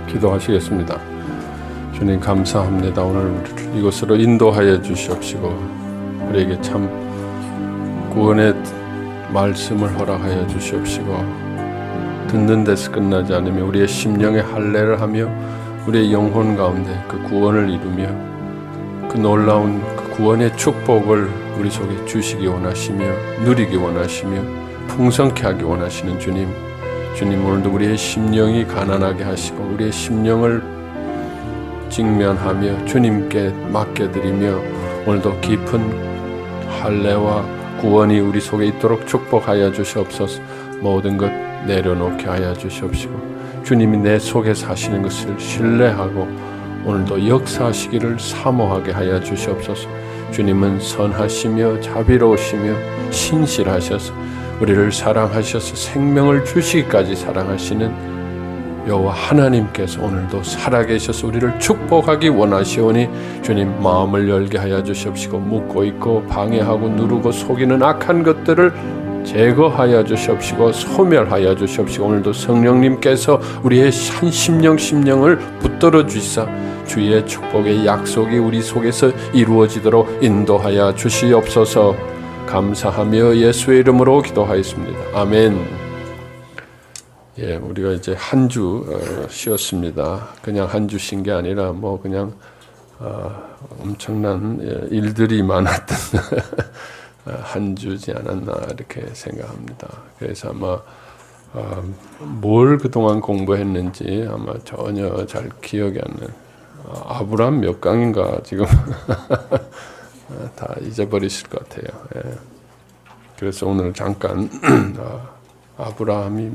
기도하시겠습니다. 주님 감사합니다. 오늘 이곳으로 인도하여 주시옵시고 우리에게 참 구원의 말씀을 허락하여 주시옵시고 듣는 데서 끝나지 않으며 우리의 심령의 할례를 하며 우리의 영혼 가운데 그 구원을 이루며 그 놀라운 그 구원의 축복을 우리 속에 주시기 원하시며 누리기 원하시며 풍성케 하기 원하시는 주님, 오늘도 우리의 심령이 가난하게 하시고 우리의 심령을 직면하며 주님께 맡겨드리며 오늘도 깊은 할례와 구원이 우리 속에 있도록 축복하여 주시옵소서. 모든 것 내려놓게 하여 주시옵시고 주님이 내 속에 사시는 것을 신뢰하고 오늘도 역사하시기를 사모하게 하여 주시옵소서. 주님은 선하시며 자비로우시며 신실하셔서 우리를 사랑하셔서 생명을 주시기까지 사랑하시는 여호와 하나님께서 오늘도 살아계셔서 우리를 축복하기 원하시오니 주님 마음을 열게 하여 주시옵시고 묻고 있고 방해하고 누르고 속이는 악한 것들을 제거하여 주시옵시고 소멸하여 주시옵시고 오늘도 성령님께서 우리의 한 심령을 붙들어 주시사 주의 축복의 약속이 우리 속에서 이루어지도록 인도하여 주시옵소서. 감사하며 예수의 이름으로 기도하였습니다. 아멘. 예, 우리가 이제 한 주 쉬었습니다. 그냥 한 주 쉰 게 아니라 뭐 그냥 엄청난 일들이 많았던 한 주지 않았나 이렇게 생각합니다. 그래서 아마 뭘 그동안 공부했는지 아마 전혀 잘 기억이 안 나요. 아브라함 몇 강인가 지금 다 잊어버리실 것 같아요. 예. 그래서 오늘 잠깐 아브라함이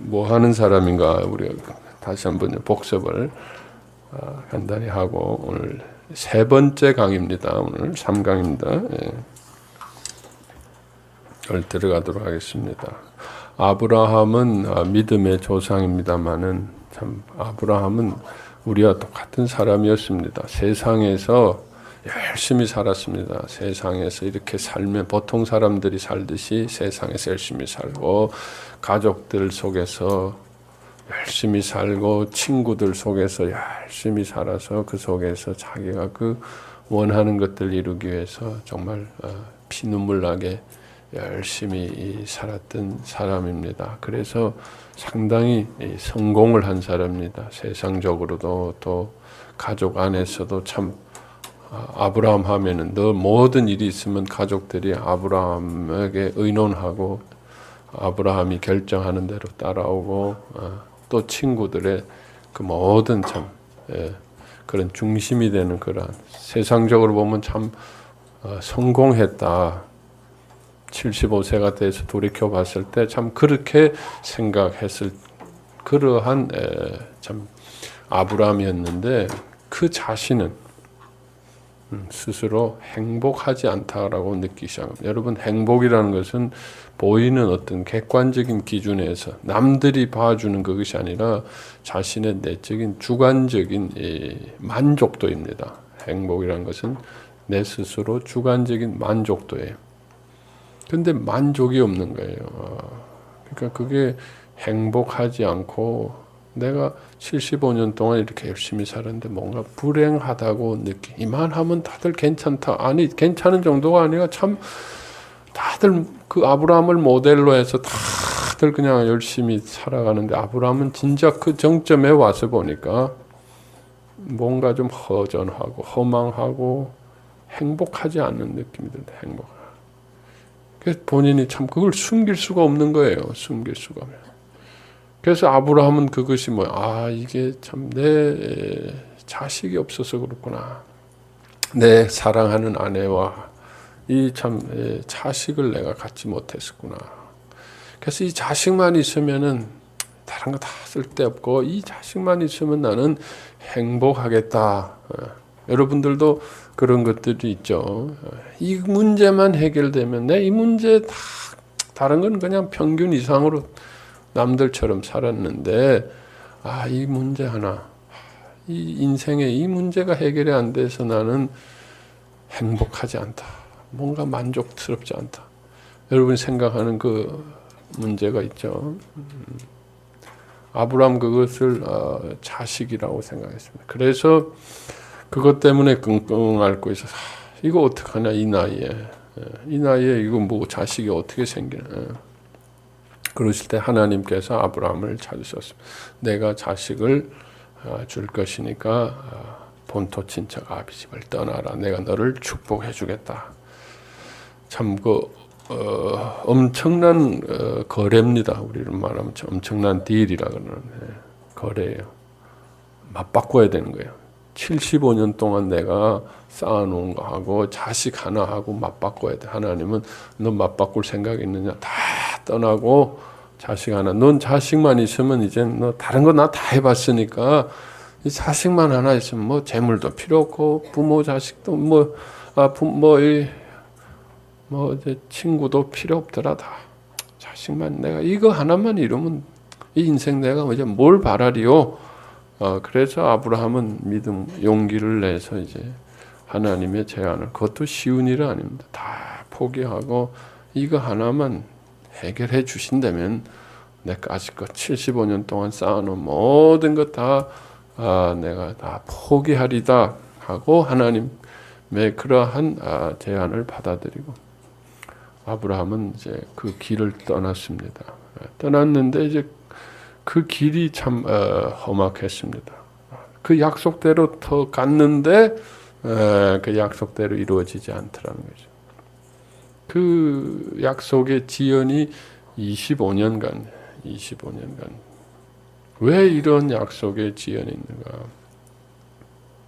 뭐 하는 사람인가 우리가 다시 한번 복습을 간단히 하고 오늘 세 번째 강입니다. 오늘 3강입니다. 예. 들어가도록 하겠습니다. 아브라함은 믿음의 조상입니다만은 참 아브라함은 우리와 똑같은 사람이었습니다. 세상에서 열심히 살았습니다. 세상에서 이렇게 살면 보통 사람들이 살듯이 세상에서 열심히 살고 가족들 속에서 열심히 살고 친구들 속에서 열심히 살아서 그 속에서 자기가 그 원하는 것들 이루기 위해서 정말 피눈물 나게 열심히 살았던 사람입니다. 그래서 상당히 성공을 한 사람입니다. 세상적으로도 또 가족 안에서도 참 아브라함 하면은 너 모든 일이 있으면 가족들이 아브라함에게 의논하고 아브라함이 결정하는 대로 따라오고 또 친구들의 그 모든 참 그런 중심이 되는 그러한 세상적으로 보면 참 성공했다. 75세가 돼서 돌이켜 봤을 때 참 그렇게 생각했을 그러한 참 아브라함이었는데 그 자신은 스스로 행복하지 않다라고 느끼기 시작합니다. 여러분 행복이라는 것은 보이는 어떤 객관적인 기준에서 남들이 봐주는 그것이 아니라 자신의 내적인 주관적인 만족도입니다. 행복이라는 것은 내 스스로 주관적인 만족도예요. 근데 만족이 없는 거예요. 그러니까 그게 행복하지 않고 내가 75년 동안 이렇게 열심히 살았는데 뭔가 불행하다고 이만하면 다들 괜찮다. 아니 괜찮은 정도가 아니라 참 다들 그 아브라함을 모델로 해서 다들 그냥 열심히 살아가는데 아브라함은 진짜 그 정점에 와서 보니까 뭔가 좀 허전하고 허망하고 행복하지 않는 느낌이 든다. 그래서 본인이 참 그걸 숨길 수가 없는 거예요. 숨길 수가 없어요. 그래서 아브라함은 그것이 이게 참 내 자식이 없어서 그렇구나. 내 사랑하는 아내와 이 참 자식을 내가 갖지 못했었구나. 그래서 이 자식만 있으면은 다른 거 다 쓸데없고 이 자식만 있으면 나는 행복하겠다. 여러분들도 그런 것들이 있죠. 이 문제만 해결되면 내 이 문제 다른 건 그냥 평균 이상으로 남들처럼 살았는데 이 문제 하나 이 인생에 이 문제가 해결이 안 돼서 나는 행복하지 않다. 뭔가 만족스럽지 않다. 여러분이 생각하는 그 문제가 있죠. 아브라함 그것을 자식이라고 생각했습니다. 그래서 그것 때문에 끙끙 앓고 있어서 이거 어떡하냐 이 나이에 이거 뭐 자식이 어떻게 생기나. 그러실 때 하나님께서 아브라함을 찾으셨습니다. 내가 자식을 줄 것이니까 본토 친척 아비집을 떠나라. 내가 너를 축복해 주겠다. 참 엄청난 거래입니다. 우리를 말하면 엄청난 딜이라 그러는 거래예요. 맞바꿔야 되는 거예요. 75년 동안 내가 쌓아놓은 거하고 자식 하나하고 맞바꿔야 돼. 하나님은 너 맞바꿀 생각 있느냐? 다 떠나고 자식 하나. 넌 자식만 있으면 이제 너 다른 거 나 다 해봤으니까 이 자식만 하나 있으면 뭐 재물도 필요 없고 부모 자식도 이제 친구도 필요 없더라. 다 자식만 내가 이거 하나만 이루면 이 인생 내가 이제 뭘 바라리요? 그래서 아브라함은 믿음 용기를 내서 이제 하나님의 제안을, 그것도 쉬운 일은 아닙니다. 다 포기하고 이거 하나만 해결해 주신다면 내가 아직껏 75년 동안 쌓아놓은 모든 것 다 내가 다 포기하리다 하고 하나님의 그러한 제안을 받아들이고 아브라함은 이제 그 길을 떠났습니다. 떠났는데 이제 그 길이 참 험악했습니다. 그 약속대로 더 갔는데 그 약속대로 이루어지지 않더라는 거죠. 그 약속의 지연이 25년간 왜 이런 약속의 지연이 있는가?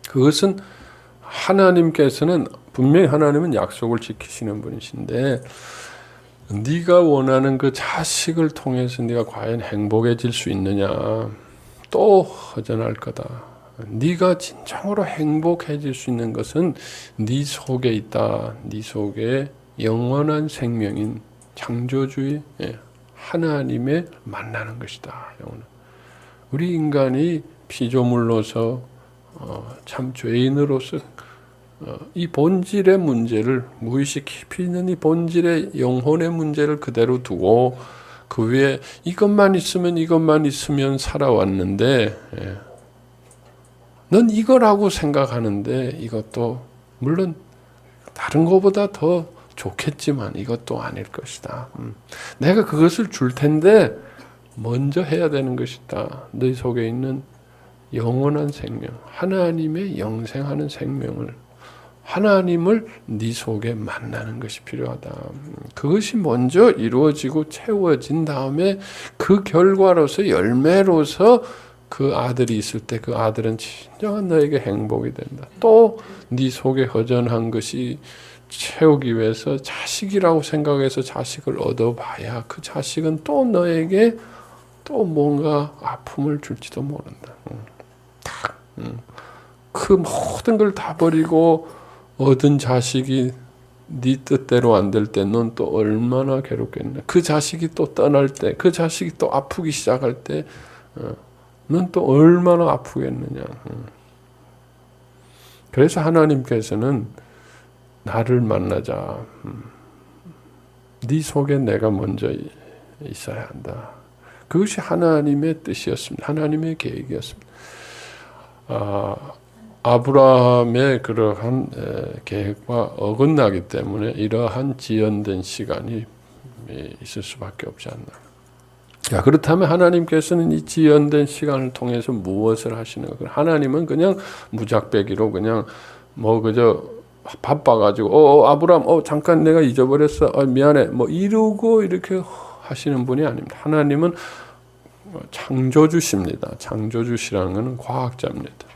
그것은 하나님께서는 분명히 하나님은 약속을 지키시는 분이신데 네가 원하는 그 자식을 통해서 네가 과연 행복해질 수 있느냐? 또 허전할 거다. 네가 진정으로 행복해질 수 있는 것은 네 속에 있다. 네 속에 영원한 생명인 창조주의 하나님의 만나는 것이다. 우리 인간이 피조물로서 참 죄인으로서 이 본질의 문제를 무의식 깊이 있는 이 본질의 영혼의 문제를 그대로 두고 그 위에 이것만 있으면 살아왔는데 넌 이거라고 생각하는데 이것도 물론 다른 것보다 더 좋겠지만 이것도 아닐 것이다. 내가 그것을 줄 텐데 먼저 해야 되는 것이다. 네 속에 있는 영원한 생명, 하나님의 영생하는 생명을, 하나님을 네 속에 만나는 것이 필요하다. 그것이 먼저 이루어지고 채워진 다음에 그 결과로서 열매로서 그 아들이 있을 때 그 아들은 진정한 너에게 행복이 된다. 또 네 속에 허전한 것이 채우기 위해서 자식이라고 생각해서 자식을 얻어봐야 그 자식은 또 너에게 또 뭔가 아픔을 줄지도 모른다. 그 모든 걸 다 버리고 얻은 자식이 네 뜻대로 안 될 때 넌 또 얼마나 괴롭겠나. 그 자식이 또 떠날 때, 그 자식이 또 아프기 시작할 때 넌 또 얼마나 아프겠느냐. 그래서 하나님께서는 나를 만나자. 네 속에 내가 먼저 있어야 한다. 그것이 하나님의 뜻이었습니다. 하나님의 계획이었습니다. 아브라함의 그러한 계획과 어긋나기 때문에 이러한 지연된 시간이 있을 수밖에 없지 않나. 자, 그렇다면 하나님께서는 이 지연된 시간을 통해서 무엇을 하시는가? 하나님은 그냥 무작배기로 그냥 그저 바빠가지고 아브라함 잠깐 내가 잊어버렸어. 미안해. 이러고 이렇게 하시는 분이 아닙니다. 하나님은 창조주십니다. 창조주시라는 것은 과학자입니다.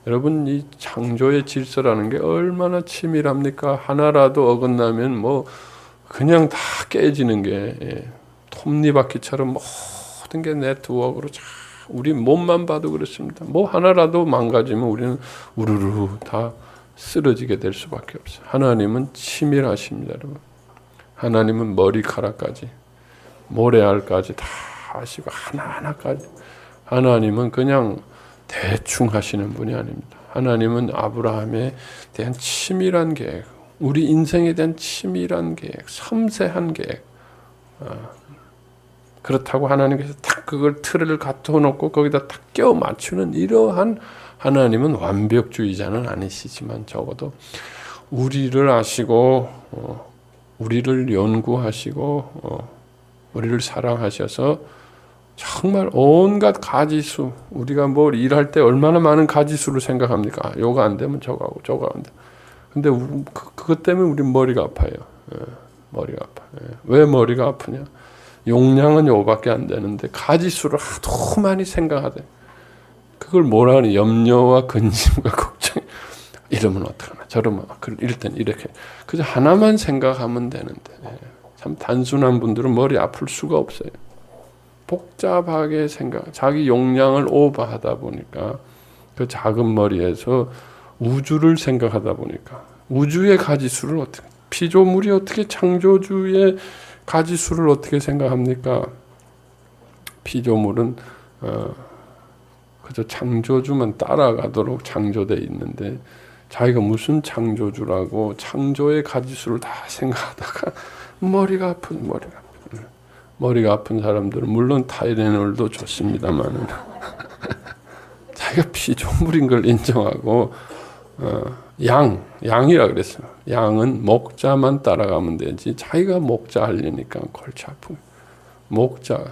여러분, 이 창조의 질서라는 게 얼마나 치밀합니까? 하나라도 어긋나면 그냥 다 깨지는 게 톱니바퀴처럼 모든 게 네트워크로 우리 몸만 봐도 그렇습니다. 하나라도 망가지면 우리는 우르르 다 쓰러지게 될 수밖에 없어요. 하나님은 치밀하십니다, 여러분. 하나님은 머리카락까지, 모래알까지 다 아시고 하나하나까지. 하나님은 그냥 대충 하시는 분이 아닙니다. 하나님은 아브라함에 대한 치밀한 계획, 우리 인생에 대한 치밀한 계획, 섬세한 계획, 그렇다고 하나님께서 딱 그걸 틀을 갖다 놓고 거기다 딱 껴 맞추는 이러한 하나님은 완벽주의자는 아니시지만 적어도 우리를 아시고 우리를 연구하시고 우리를 사랑하셔서 정말 온갖 가지수, 우리가 뭘 일할 때 얼마나 많은 가지수를 생각합니까? 요거 안 되면 저거 하고 저거 안 돼. 근데 그것 때문에 우리 머리가 아파요. 머리가 아파. 왜 머리가 아프냐? 용량은 요밖에 안 되는데 가지수를 하도 많이 생각하대. 그걸 뭐라 하니? 염려와 근심과 걱정. 이러면 어떡하나? 저러면 일단 이렇게 그저 하나만 생각하면 되는데 참 단순한 분들은 머리 아플 수가 없어요. 복잡하게 자기 용량을 오버하다 보니까 그 작은 머리에서 우주를 생각하다 보니까 우주의 가지수를 어떻게 피조물이 어떻게 창조주의 가지수를 어떻게 생각합니까? 피조물은 그저 창조주만 따라가도록 창조되어 있는데 자기가 무슨 창조주라고 창조의 가지수를 다 생각하다가 머리가 아픈 사람들은 물론 타이레놀도 좋습니다만 자기가 피조물인 걸 인정하고 양이라 그랬어요. 양은 목자만 따라가면 되지 자기가 목자 하려니까 골치 아픈 목자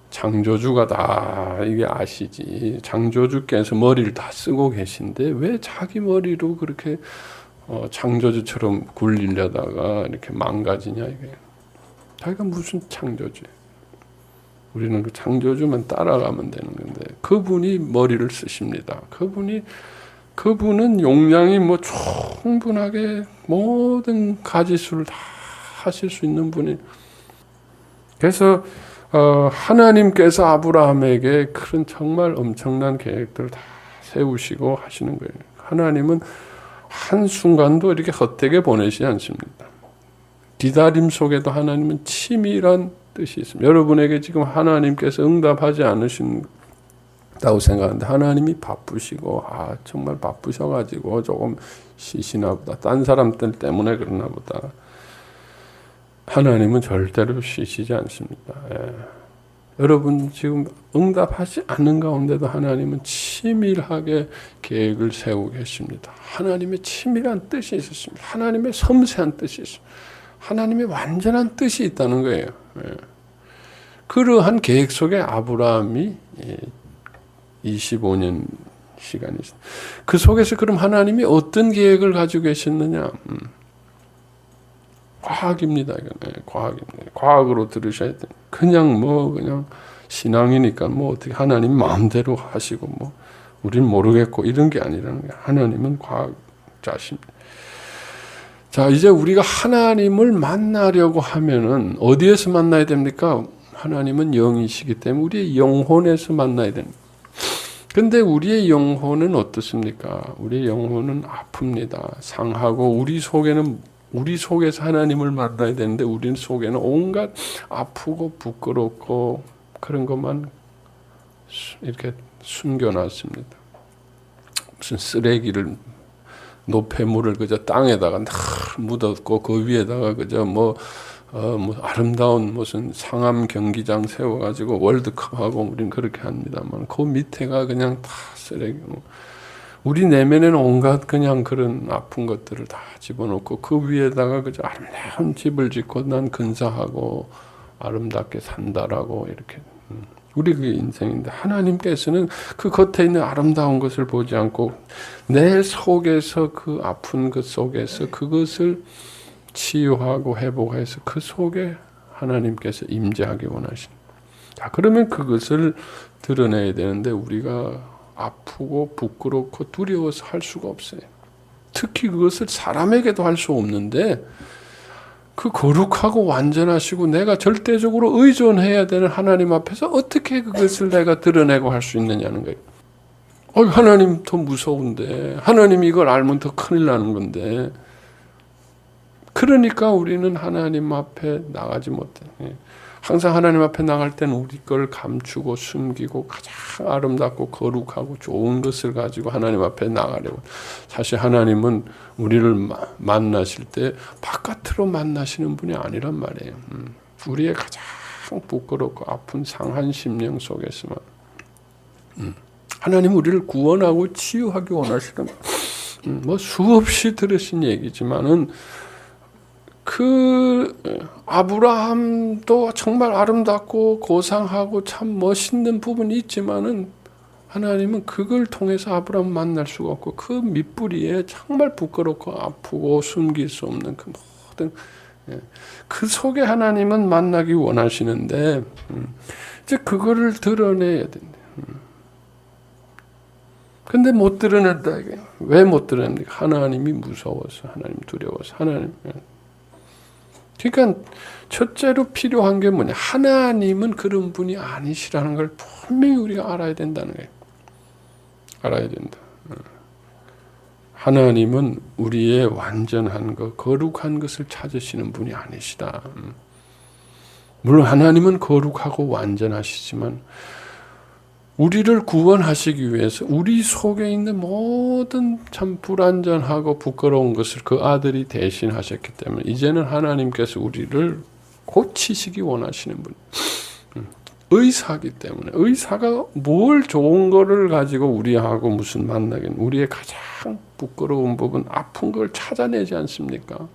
창조주가 다 이게 아시지. 창조주께서 머리를 다 쓰고 계신데 왜 자기 머리로 그렇게 창조주처럼 굴리려다가 이렇게 망가지냐 이게. 자기가 무슨 창조주예요. 우리는 그 창조주만 따라가면 되는 건데 그분이 머리를 쓰십니다. 그분은 용량이 뭐 충분하게 모든 가지수를 다 하실 수 있는 분이. 그래서 하나님께서 아브라함에게 그런 정말 엄청난 계획들을 다 세우시고 하시는 거예요. 하나님은 한순간도 이렇게 헛되게 보내시지 않습니다. 기다림 속에도 하나님은 치밀한 뜻이 있습니다. 여러분에게 지금 하나님께서 응답하지 않으신다고 생각하는데 하나님이 바쁘시고 정말 바쁘셔가지고 조금 쉬시나 보다. 딴 사람들 때문에 그러나 보다. 하나님은 절대로 쉬시지 않습니다. 여러분 지금 응답하지 않는 가운데도 하나님은 치밀하게 계획을 세우고 계십니다. 하나님의 치밀한 뜻이 있었습니다. 하나님의 섬세한 뜻이 있습니다. 하나님의 완전한 뜻이 있다는 거예요. 그러한 계획 속에 아브라함이 25년 시간이 있어요. 그 속에서 그럼 하나님이 어떤 계획을 가지고 계셨느냐? 과학입니다. 이건 과학입니다. 과학으로 들으셔야 돼요. 그냥 신앙이니까 어떻게 하나님 마음대로 하시고 우린 모르겠고 이런 게 아니라는 거예요. 하나님은 과학자십니다. 자, 이제 우리가 하나님을 만나려고 하면은 어디에서 만나야 됩니까? 하나님은 영이시기 때문에 우리의 영혼에서 만나야 됩니다. 근데 우리의 영혼은 어떻습니까? 우리의 영혼은 아픕니다. 상하고 우리 속에서 하나님을 만나야 되는데 우리 속에는 온갖 아프고 부끄럽고 그런 것만 이렇게 숨겨놨습니다. 무슨 쓰레기를 노폐물을 그저 땅에다가 묻었고 그 위에다가 그저 아름다운 무슨 상암 경기장 세워가지고 월드컵하고 우리는 그렇게 합니다만 그 밑에가 그냥 다 쓰레기. 우리 내면에는 온갖 그냥 그런 아픈 것들을 다 집어넣고 그 위에다가 그저 아름다운 집을 짓고 난 근사하고 아름답게 산다라고 이렇게. 우리 그게 인생인데 하나님께서는 그 겉에 있는 아름다운 것을 보지 않고 내 속에서 그 아픈 것 속에서 그것을 치유하고 회복해서 그 속에 하나님께서 임재하기 원하십니다. 자, 그러면 그것을 드러내야 되는데 우리가 아프고 부끄럽고 두려워서 할 수가 없어요. 특히 그것을 사람에게도 할 수 없는데 그 거룩하고 완전하시고 내가 절대적으로 의존해야 되는 하나님 앞에서 어떻게 그것을 내가 드러내고 할 수 있느냐는 거예요. 하나님 더 무서운데 하나님 이걸 알면 더 큰일 나는 건데 그러니까 우리는 하나님 앞에 나가지 못해. 항상 하나님 앞에 나갈 때는 우리 걸 감추고 숨기고 가장 아름답고 거룩하고 좋은 것을 가지고 하나님 앞에 나가려고. 사실 하나님은 우리를 만나실 때 바깥으로 만나시는 분이 아니란 말이에요. 우리의 가장 부끄럽고 아픈 상한 심령 속에서만 하나님 우리를 구원하고 치유하기 원하시는 뭐 수없이 들으신 얘기지만은 그 아브라함도 정말 아름답고 고상하고 참 멋있는 부분이 있지만은 하나님은 그걸 통해서 아브라함 만날 수가 없고 그 밑부리에 정말 부끄럽고 아프고 숨길 수 없는 그 모든 그 속에 하나님은 만나기 원하시는데 이제 그거를 드러내야 된다. 근데 못 드러낸다 이게. 왜 못 드러냅니까? 하나님이 무서워서, 하나님 두려워서, 하나님. 그러니까 첫째로 필요한 게 뭐냐? 하나님은 그런 분이 아니시라는 걸 분명히 우리가 알아야 된다는 거예요. 알아야 된다. 하나님은 우리의 완전한 것, 거룩한 것을 찾으시는 분이 아니시다. 물론 하나님은 거룩하고 완전하시지만 우리를 구원하시기 위해서 우리 속에 있는 모든 참 불완전하고 부끄러운 것을 그 아들이 대신하셨기 때문에 이제는 하나님께서 우리를 고치시기 원하시는 분. 의사이기 때문에 의사가 뭘 좋은 거를 가지고 우리하고 무슨 만나긴 우리의 가장 부끄러운 부분 아픈 걸 찾아내지 않습니까?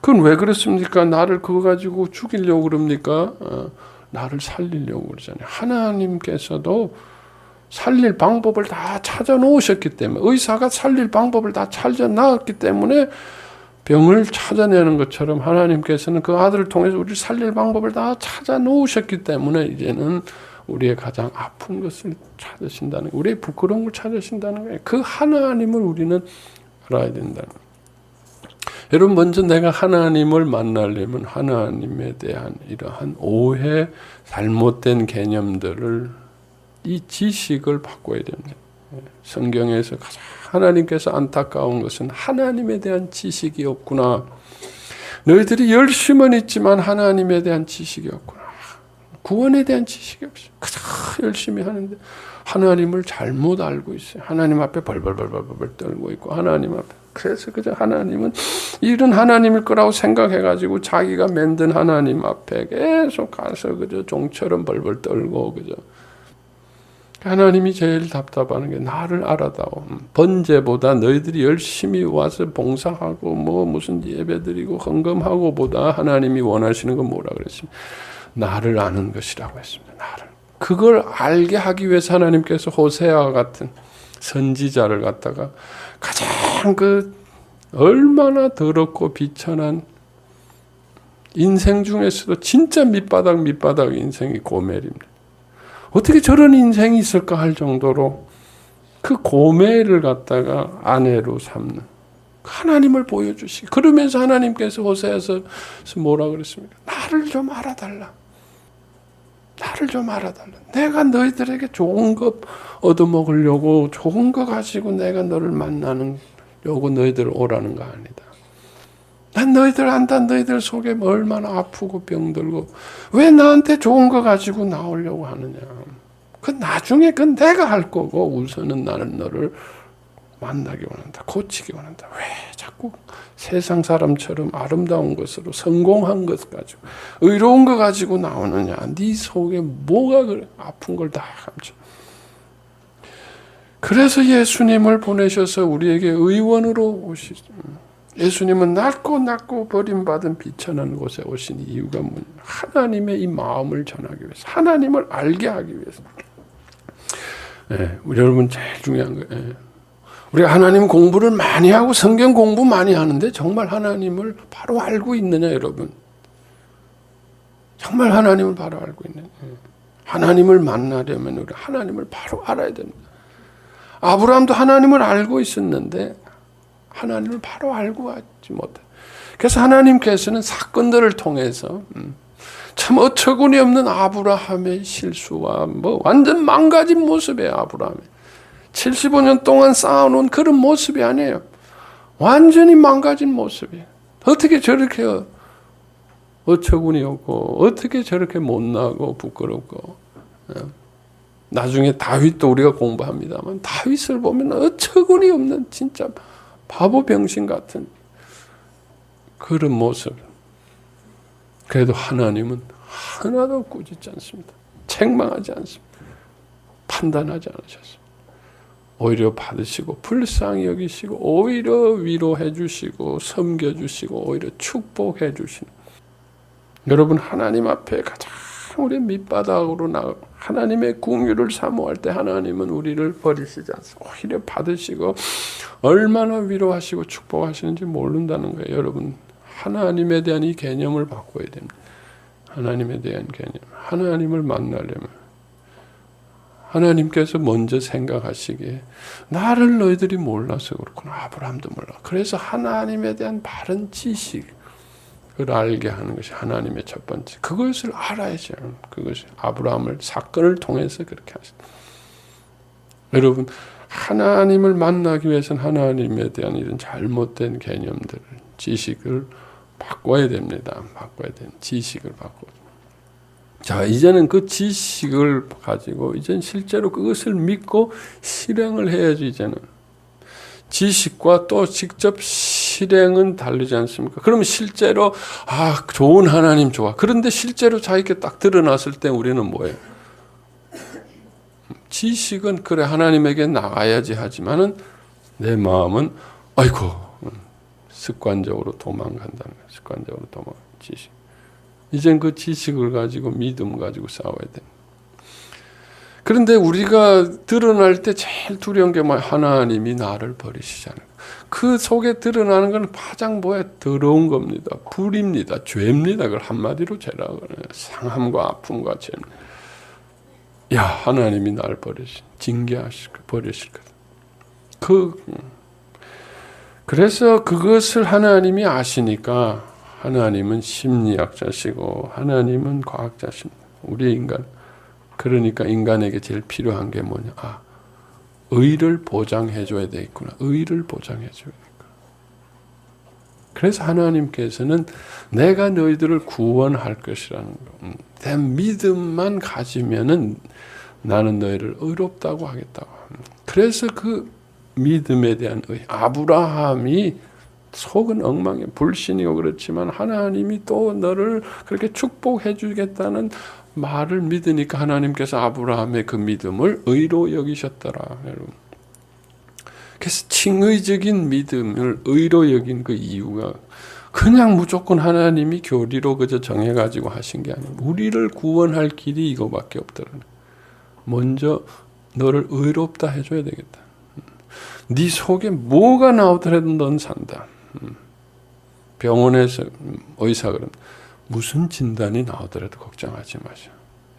그건 왜 그렇습니까? 나를 그거 가지고 죽이려고 그럽니까? 나를 살리려고 그러잖아요. 하나님께서도 살릴 방법을 다 찾아 놓으셨기 때문에 의사가 살릴 방법을 다 찾아 놨기 때문에 병을 찾아내는 것처럼 하나님께서는 그 아들을 통해서 우리를 살릴 방법을 다 찾아 놓으셨기 때문에 이제는 우리의 가장 아픈 것을 찾으신다는 거예요. 우리의 부끄러운 걸 찾으신다는 거예요. 그 하나님을 우리는 알아야 된다는 거예요. 여러분 먼저 내가 하나님을 만나려면 하나님에 대한 이러한 오해, 잘못된 개념들을 이 지식을 바꿔야 됩니다. 성경에서 가장 하나님께서 안타까운 것은 하나님에 대한 지식이 없구나. 너희들이 열심은 있지만 하나님에 대한 지식이 없구나. 구원에 대한 지식이 없어요. 가장 열심히 하는데 하나님을 잘못 알고 있어요. 하나님 앞에 벌벌 떨고 있고 하나님 앞에 그래서 그저 하나님은 이런 하나님일 거라고 생각해가지고 자기가 만든 하나님 앞에 계속 가서 그저 종처럼 벌벌 떨고 그저 하나님이 제일 답답한 게 나를 알아다오. 번제보다 너희들이 열심히 와서 봉사하고 뭐 무슨 예배드리고 헌금하고 보다 하나님이 원하시는 건 뭐라 그랬습니까? 나를 아는 것이라고 했습니다. 나를. 그걸 알게 하기 위해서 하나님께서 호세아와 같은 선지자를 갖다가 가장 그 얼마나 더럽고 비천한 인생 중에서도 진짜 밑바닥 인생이 고멜입니다. 어떻게 저런 인생이 있을까 할 정도로 그 고멜을 갖다가 아내로 삼는 하나님을 보여주시기. 그러면서 하나님께서 호세아서 뭐라 그랬습니까? 나를 좀 알아달라. 나를 좀 알아달라. 내가 너희들에게 좋은 것 얻어먹으려고 좋은 거 가지고 내가 너를 만나려고 너희들 오라는 거 아니다. 난 너희들 안다. 너희들 속에 얼마나 아프고 병들고 왜 나한테 좋은 거 가지고 나오려고 하느냐. 그 나중에 그건 내가 할 거고 우선은 나는 너를 만나기 원한다. 고치기 원한다. 왜 자꾸 세상 사람처럼 아름다운 것으로 성공한 것 가지고 의로운 거 가지고 나오느냐. 네 속에 뭐가 그래. 아픈 걸 다 감춰. 그래서 예수님을 보내셔서 우리에게 의원으로 오시죠. 예수님은 낮고 버림받은 비천한 곳에 오신 이유가 뭐냐. 하나님의 이 마음을 전하기 위해서. 하나님을 알게 하기 위해서. 우리 여러분 제일 중요한 거예요. 우리가 하나님 공부를 많이 하고 성경 공부 많이 하는데 정말 하나님을 바로 알고 있느냐 여러분. 정말 하나님을 바로 알고 있느냐. 하나님을 만나려면 우리 하나님을 바로 알아야 됩니다. 아브라함도 하나님을 알고 있었는데 하나님을 바로 알고 하지 못해. 그래서 하나님께서는 사건들을 통해서 참 어처구니 없는 아브라함의 실수와 뭐 완전 망가진 모습의 아브라함 75년 동안 쌓아놓은 그런 모습이 아니에요. 완전히 망가진 모습이에요. 어떻게 저렇게 어처구니 없고 어떻게 저렇게 못나고 부끄럽고. 나중에 다윗도 우리가 공부합니다만 다윗을 보면 어처구니 없는 진짜 바보 병신 같은 그런 모습. 그래도 하나님은 하나도 꾸짖지 않습니다. 책망하지 않습니다. 판단하지 않으셨습니다. 오히려 받으시고 불쌍히 여기시고 오히려 위로해 주시고 섬겨 주시고 오히려 축복해 주시는, 여러분 하나님 앞에 가장 우리 밑바닥으로 나가 하나님의 궁유를 사모할 때 하나님은 우리를 버리시지 않습니다. 오히려 받으시고 얼마나 위로하시고 축복하시는지 모른다는 거예요. 여러분 하나님에 대한 이 개념을 바꿔야 됩니다. 하나님에 대한 개념, 하나님을 만나려면 하나님께서 먼저 생각하시기에 나를 너희들이 몰라서 그렇구나. 아브라함도 몰라. 그래서 하나님에 대한 바른 지식을 알게 하는 것이 하나님의 첫 번째. 그것을 알아야죠. 그것이 아브라함을 사건을 통해서 그렇게 하셨다. 여러분 하나님을 만나기 위해서는 하나님에 대한 이런 잘못된 개념들을, 지식을 바꿔야 됩니다. 바꿔야 되는 지식을 바꿔. 자, 이제는 그 지식을 가지고 이제는 실제로 그것을 믿고 실행을 해야지. 이제는 지식과 또 직접 실행은 다르지 않습니까? 그러면 실제로 좋은 하나님 좋아. 그런데 실제로 자기께 딱 드러났을 때 우리는 뭐예요? 지식은 그래 하나님에게 나가야지 하지만은 내 마음은 아이고 습관적으로 도망간다는 거예요. 습관적으로 지식. 이젠 그 지식을 가지고 믿음 가지고 싸워야 돼. 그런데 우리가 드러날 때 제일 두려운 게 뭐야? 하나님이 나를 버리시잖아요. 그 속에 드러나는 건 가장 더러운 겁니다. 불입니다. 죄입니다. 그걸 한마디로 죄라고 그래요. 상함과 아픔과 죄. 야, 하나님이 나를 징계하실 거, 버리실 거다. 그래서 그것을 하나님이 아시니까 하나님은 심리학자시고 하나님은 과학자십니다. 우리 인간. 그러니까 인간에게 제일 필요한 게 뭐냐? 의를 보장해 줘야 되겠구나. 의를 보장해 줘야 되겠구나. 그래서 하나님께서는 내가 너희들을 구원할 것이라는 거. 내 믿음만 가지면은 나는 너희를 의롭다고 하겠다고. 그래서 그 믿음에 대한 의. 아브라함이 속은 엉망이에요. 불신이고 그렇지만 하나님이 또 너를 그렇게 축복해 주겠다는 말을 믿으니까 하나님께서 아브라함의 그 믿음을 의로 여기셨더라. 여러분. 그래서 칭의적인 믿음을 의로 여긴 그 이유가 그냥 무조건 하나님이 교리로 그저 정해가지고 하신 게 아니에요. 우리를 구원할 길이 이거밖에 없더라. 먼저 너를 의롭다 해줘야 되겠다. 네 속에 뭐가 나오더라도 넌 산다. 병원에서 의사가 그럼 무슨 진단이 나오더라도 걱정하지 마셔.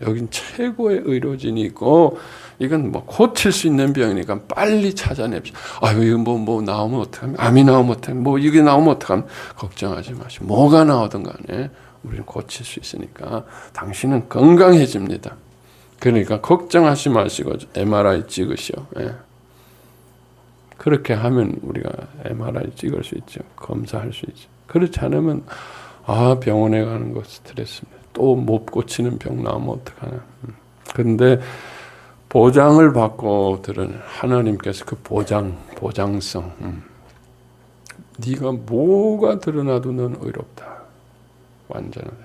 여긴 최고의 의료진이 있고 이건 뭐 고칠 수 있는 병이니까 빨리 찾아냅시다. 이거 뭐 나오면 어떡하면, 암이 나오면 어떡하면, 뭐 이게 나오면 어떡하면, 걱정하지 마시오. 뭐가 나오든 간에 우리는 고칠 수 있으니까 당신은 건강해집니다. 그러니까 걱정하지 마시고 MRI 찍으시오. 예. 그렇게 하면 우리가 MRI 찍을 수 있죠. 검사할 수 있죠. 그렇지 않으면 병원에 가는 거 스트레스입니다. 또 못 고치는 병 나오면 어떡하나. 그런데 보장을 받고 들은 하나님께서 그 보장성. 네가 뭐가 드러나도 넌 의롭다. 완전하다.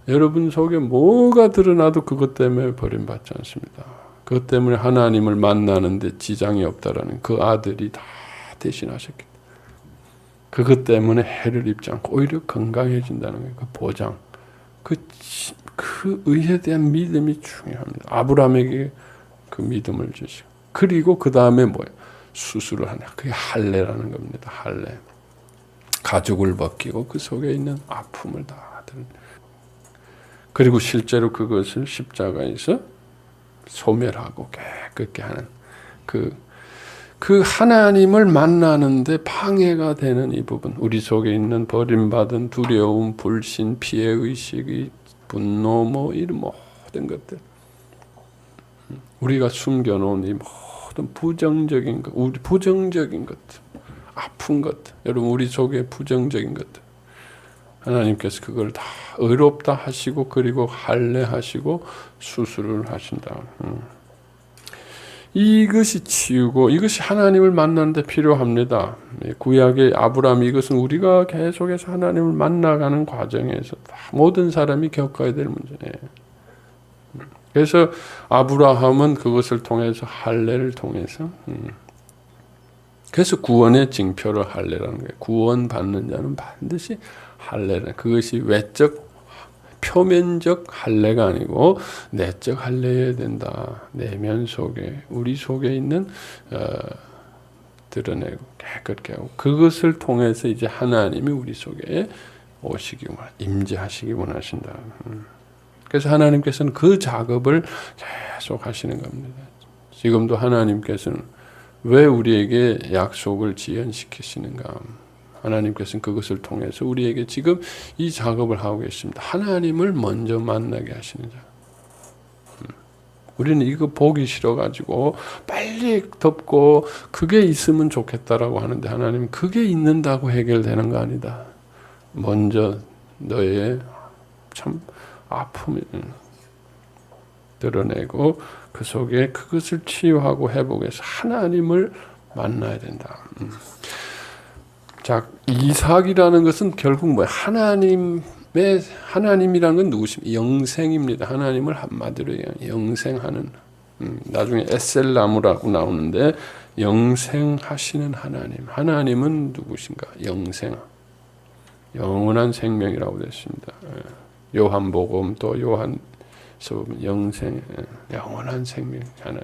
여러분 속에 뭐가 드러나도 그것 때문에 버림받지 않습니다. 그것 때문에 하나님을 만나는데 지장이 없다라는 그 아들이 다 대신하셨기 때문에 그것 때문에 해를 입지 않고 오히려 건강해진다는 거예요. 그 보장. 그 의에 대한 믿음이 중요합니다. 아브라함에게 그 믿음을 주시고 그리고 그 다음에 뭐예요? 수술을 하냐. 그게 할례라는 겁니다. 할례. 가죽을 벗기고 그 속에 있는 아픔을 다 드는. 그리고 실제로 그것을 십자가에서 소멸하고 깨끗게 하는 그 하나님을 만나는데 방해가 되는 이 부분, 우리 속에 있는 버림받은 두려움, 불신, 피해의식이 분노 이런 모든 것들, 우리가 숨겨놓은 이 모든 부정적인 것, 우리 부정적인 것들, 아픈 것들, 여러분 우리 속에 부정적인 것들, 하나님께서 그걸 다 의롭다 하시고 그리고 할례하시고 수술을 하신다. 이것이 치유고 이것이 하나님을 만나는데 필요합니다. 구약의 아브라함 이것은 우리가 계속해서 하나님을 만나가는 과정에서 다 모든 사람이 겪어야 될 문제예요. 그래서 아브라함은 그것을 통해서 할례를 통해서 그래서 구원의 징표를 할례라는 거예요. 구원받는 자는 반드시 할례라. 그것이 외적 표면적 할례가 아니고 내적 할례여야 된다. 내면 속에 우리 속에 있는 드러내고 깨끗게 하고 그것을 통해서 이제 하나님이 우리 속에 오시기 임재하시기 원하신다. 그래서 하나님께서는 그 작업을 계속 하시는 겁니다. 지금도 하나님께서는 왜 우리에게 약속을 지연시키시는가? 하나님께서는 그것을 통해서 우리에게 지금 이 작업을 하고 계십니다. 하나님을 먼저 만나게 하시는 자. 우리는 이거 보기 싫어가지고 빨리 덮고 그게 있으면 좋겠다라고 하는데 하나님은 그게 있는다고 해결되는 거 아니다. 먼저 너의 참 아픔을 드러내고 그 속에 그것을 치유하고 회복해서 하나님을 만나야 된다. 자, 이삭이라는 것은 결국 뭐야? 하나님이라는 건 누구십니까? 영생입니다. 하나님을 한마디로 영생하는. 나중에 에셀나무라고 나오는데 영생하시는 하나님. 하나님은 누구신가? 영원한 생명이라고 됐습니다. 요한복음 또 요한서 영원한 생명 하나님.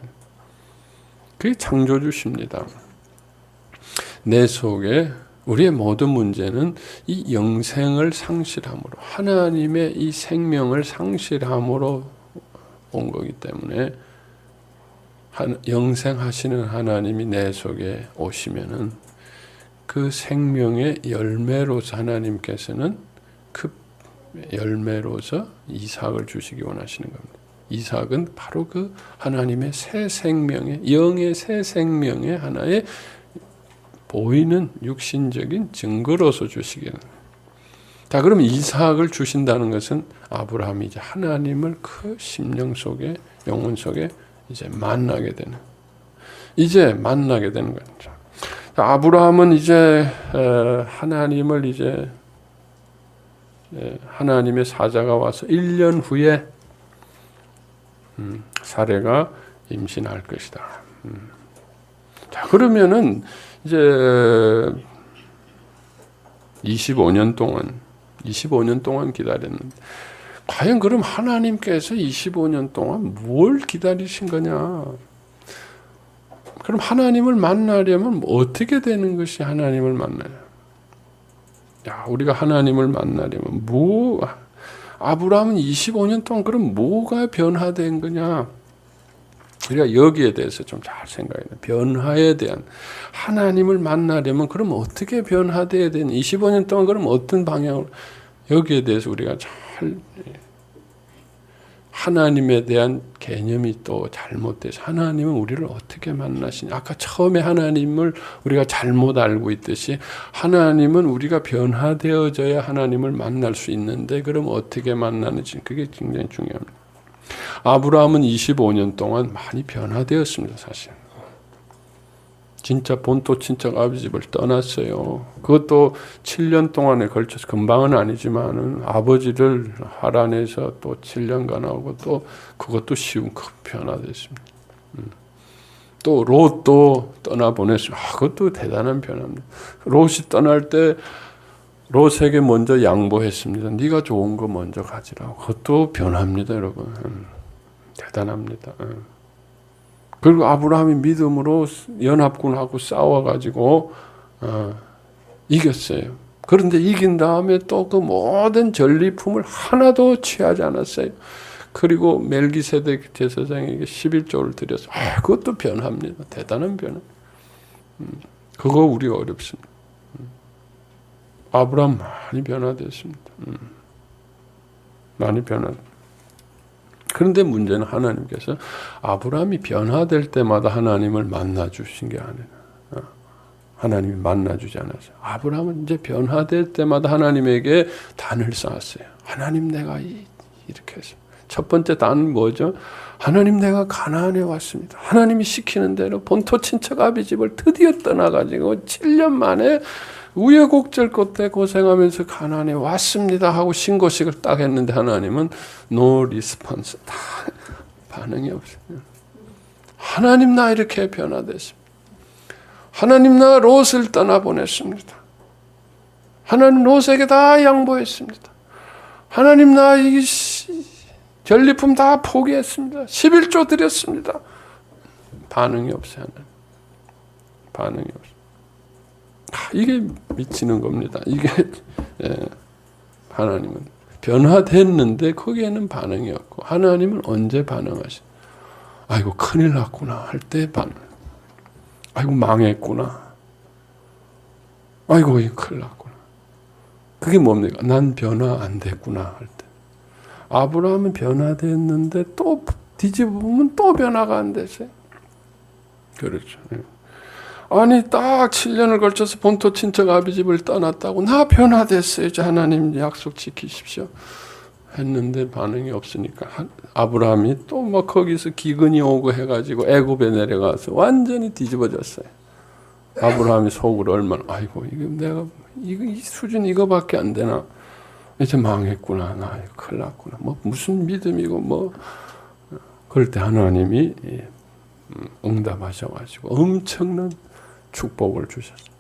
그게 창조주십니다. 내 속에 우리의 모든 문제는 이 영생을 상실함으로 하나님의 이 생명을 상실함으로 온 거기 때문에 영생하시는 하나님이 내 속에 오시면은 그 생명의 열매로서 하나님께서는 그 열매로서 이삭을 주시기 원하시는 겁니다. 이삭은 바로 그 하나님의 새 생명의 영의 새 생명의 하나의 보이는 육신적인 증거로서 주시기는. 자, 그럼 이삭을 주신다는 것은 아브라함이 이제 하나님을 그 심령 속에 영혼 속에 이제 만나게 되는 거죠. 아브라함은 이제 하나님을 이제 하나님의 사자가 와서 1년 후에 사레가 임신할 것이다. 자, 그러면은 이제 25년 동안 기다렸는데 과연 그럼 하나님께서 25년 동안 뭘 기다리신 거냐? 그럼 하나님을 만나려면 어떻게 되는 것이 하나님을 만나냐? 야, 우리가 하나님을 만나려면 아브라함은 25년 동안 그럼 뭐가 변화된 거냐? 우리가 여기에 대해서 좀 잘 생각해야 돼요. 변화에 대한 하나님을 만나려면 그럼 어떻게 변화돼야 되는 25년 동안 그럼 어떤 방향으로 여기에 대해서 우리가 잘 하나님에 대한 개념이 또 잘못돼서 하나님은 우리를 어떻게 만나시냐. 아까 처음에 하나님을 우리가 잘못 알고 있듯이 하나님은 우리가 변화되어져야 하나님을 만날 수 있는데 그럼 어떻게 만나는지 그게 굉장히 중요합니다. 아브라함은 25년 동안 많이 변화되었습니다. 사실. 진짜 본토 친척 아버지 집을 떠났어요. 그것도 7년 동안에 걸쳐서 금방은 아니지만은 아버지를 하란에서 또 7년간 하고 또 그것도 쉬운 큰 변화됐습니다. 또 롯도 떠나보냈습니다. 그것도 대단한 변화입니다. 롯이 떠날 때 롯에게 먼저 양보했습니다. 네가 좋은 거 먼저 가지라고. 그것도 변합니다, 여러분. 대단합니다. 그리고 아브라함이 믿음으로 연합군하고 싸워가지고 이겼어요. 그런데 이긴 다음에 또 그 모든 전리품을 하나도 취하지 않았어요. 그리고 멜기세덱 제사장에게 11조를 드려서 그것도 변합니다. 대단한 변화. 그거 우리가 어렵습니다. 아브라함 많이 변화됐습니다. 많이 변화됐습니다. 그런데 문제는 하나님께서 아브라함이 변화될 때마다 하나님을 만나주신 게 아니라 하나님이 만나주지 않았어요. 아브라함은 이제 변화될 때마다 하나님에게 단을 쌓았어요. 하나님 내가 이렇게 해서 첫 번째 단은 뭐죠? 하나님, 내가 가나안에 왔습니다. 하나님이 시키는 대로 본토 친척 아비 집을 드디어 떠나가지고 7년 만에 우여곡절 끝에 고생하면서 가나안에 왔습니다 하고 신고식을 딱 했는데 하나님은 no response. 다 반응이 없어요. 하나님, 나 이렇게 변화됐습니다. 하나님, 나 롯을 떠나보냈습니다. 하나님, 롯에게 다 양보했습니다. 하나님, 나 이 전리품 다 포기했습니다. 11조 드렸습니다. 반응이 없어요. 하나님. 반응이 없어요. 이게 미치는 겁니다. 이게 하나님은 변화됐는데 거기에는 반응이 없고, 하나님은 언제 반응하시나? 아이고 큰일 났구나 할 때 반응. 아이고 망했구나. 아이고 큰일 났구나. 그게 뭡니까? 난 변화 안 됐구나 할 때. 아브라함은 변화됐는데 또 뒤집어 보면 또 변화가 안 됐어요. 그렇죠. 아니 딱 7년을 걸쳐서 본토 친척 아비 집을 떠났다고 나 변화됐어요. 이제 하나님 약속 지키십시오. 했는데 반응이 없으니까 아브라함이 또 막 거기서 기근이 오고 해가지고 애굽에 내려가서 완전히 뒤집어졌어요. 아브라함이 속으로 얼마나 아이고 이거 내가 이 수준 이거밖에 안 되나? 이제 망했구나. 나 이거 큰일 났구나. 뭐 무슨 믿음이고 뭐 그럴 때 하나님이 응답하셔가지고 엄청난 축복을 주셨어요.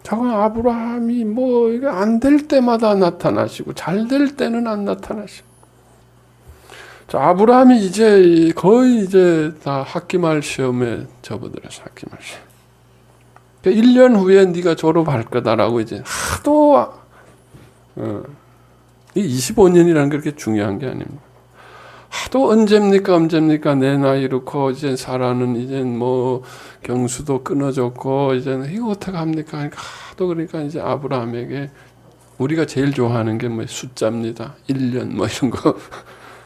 잠깐 아브라함이 뭐 이게 안 될 때마다 나타나시고 잘 될 때는 안 나타나시고. 자, 아브라함이 이제 거의 이제 다 학기말 시험에 접어들어서 학기말 시험. 1년 후에 네가 졸업할 거다라고 이제 하도 이 25년이라는 게 그렇게 중요한 게 아닙니다. 하도 언제입니까 내 나이 이렇고 이제 사라는 이제 뭐 경수도 끊어졌고 이제는 이거 어떻게 합니까? 그러니까 하도 그러니까 이제 아브라함에게 우리가 제일 좋아하는 게 뭐 숫자입니다. 1년 뭐 이런 거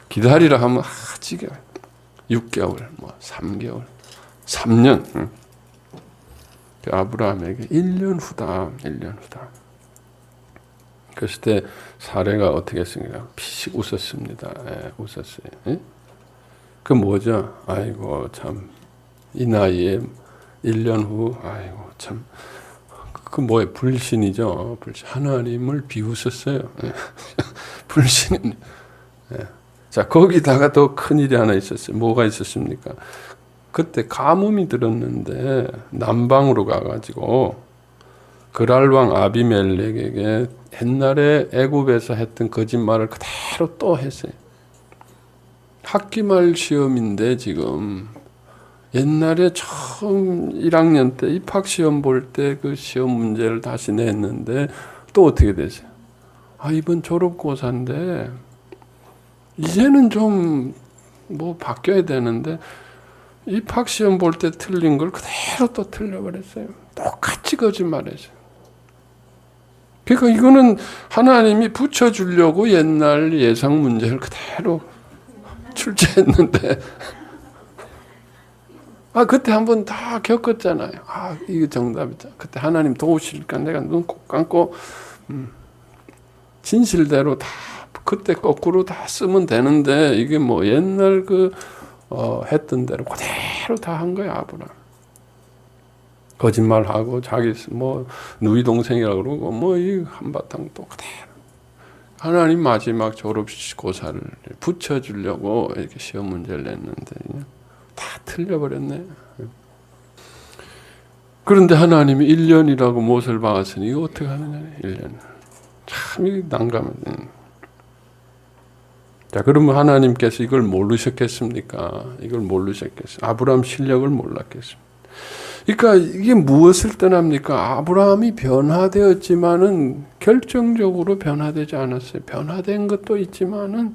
기다리라 하면 지겨워. 6개월 뭐 3개월 3년. 아브라함에게 1년 후다. 1년 후다. 그랬을 때 사례가 어떻게 했습니까? 피식 웃었습니다. 웃었어요. 그 뭐죠? 아이고 참 이 나이에 1년 후 아이고 참 그 뭐예요? 불신이죠. 불신. 하나님을 비웃었어요. 불신. 자 거기다가 더 큰 일이 하나 있었어요. 뭐가 있었습니까? 그때 가뭄이 들었는데 남방으로 가가지고 그랄왕 아비멜렉에게 옛날에 애굽에서 했던 거짓말을 그대로 또 했어요. 학기말 시험인데 지금 옛날에 처음 1학년 때 입학시험 볼 때 그 시험 문제를 다시 냈는데 또 어떻게 되세요? 아 이번 졸업고사인데 이제는 좀 뭐 바뀌어야 되는데 입학시험 볼 때 틀린 걸 그대로 또 틀려버렸어요. 똑같이 거짓말했어요. 그러니까 이거는 하나님이 붙여주려고 옛날 예상 문제를 그대로 출제했는데 그때 한번 다 겪었잖아요. 이거 정답이다. 그때 하나님 도우실까 내가 눈 꼭 감고 진실대로 다 그때 거꾸로 다 쓰면 되는데 이게 뭐 옛날 했던 대로 그대로 다 한 거야 아브라함. 거짓말하고 자기 뭐 누이 동생이라고 그러고 뭐 이 한바탕 또 그대로. 하나님 마지막 졸업고사를 붙여주려고 이렇게 시험 문제를 냈는데 다 틀려버렸네. 그런데 하나님이 1년이라고 못을 박았으니 이거 어떻게 하느냐. 1년. 참 난감해. 자, 그러면 하나님께서 이걸 모르셨겠습니까? 이걸 모르셨겠어요. 아브라함 실력을 몰랐겠습니다. 그러니까 이게 무엇을 떠납니까? 아브라함이 변화되었지만은 결정적으로 변화되지 않았어요. 변화된 것도 있지만은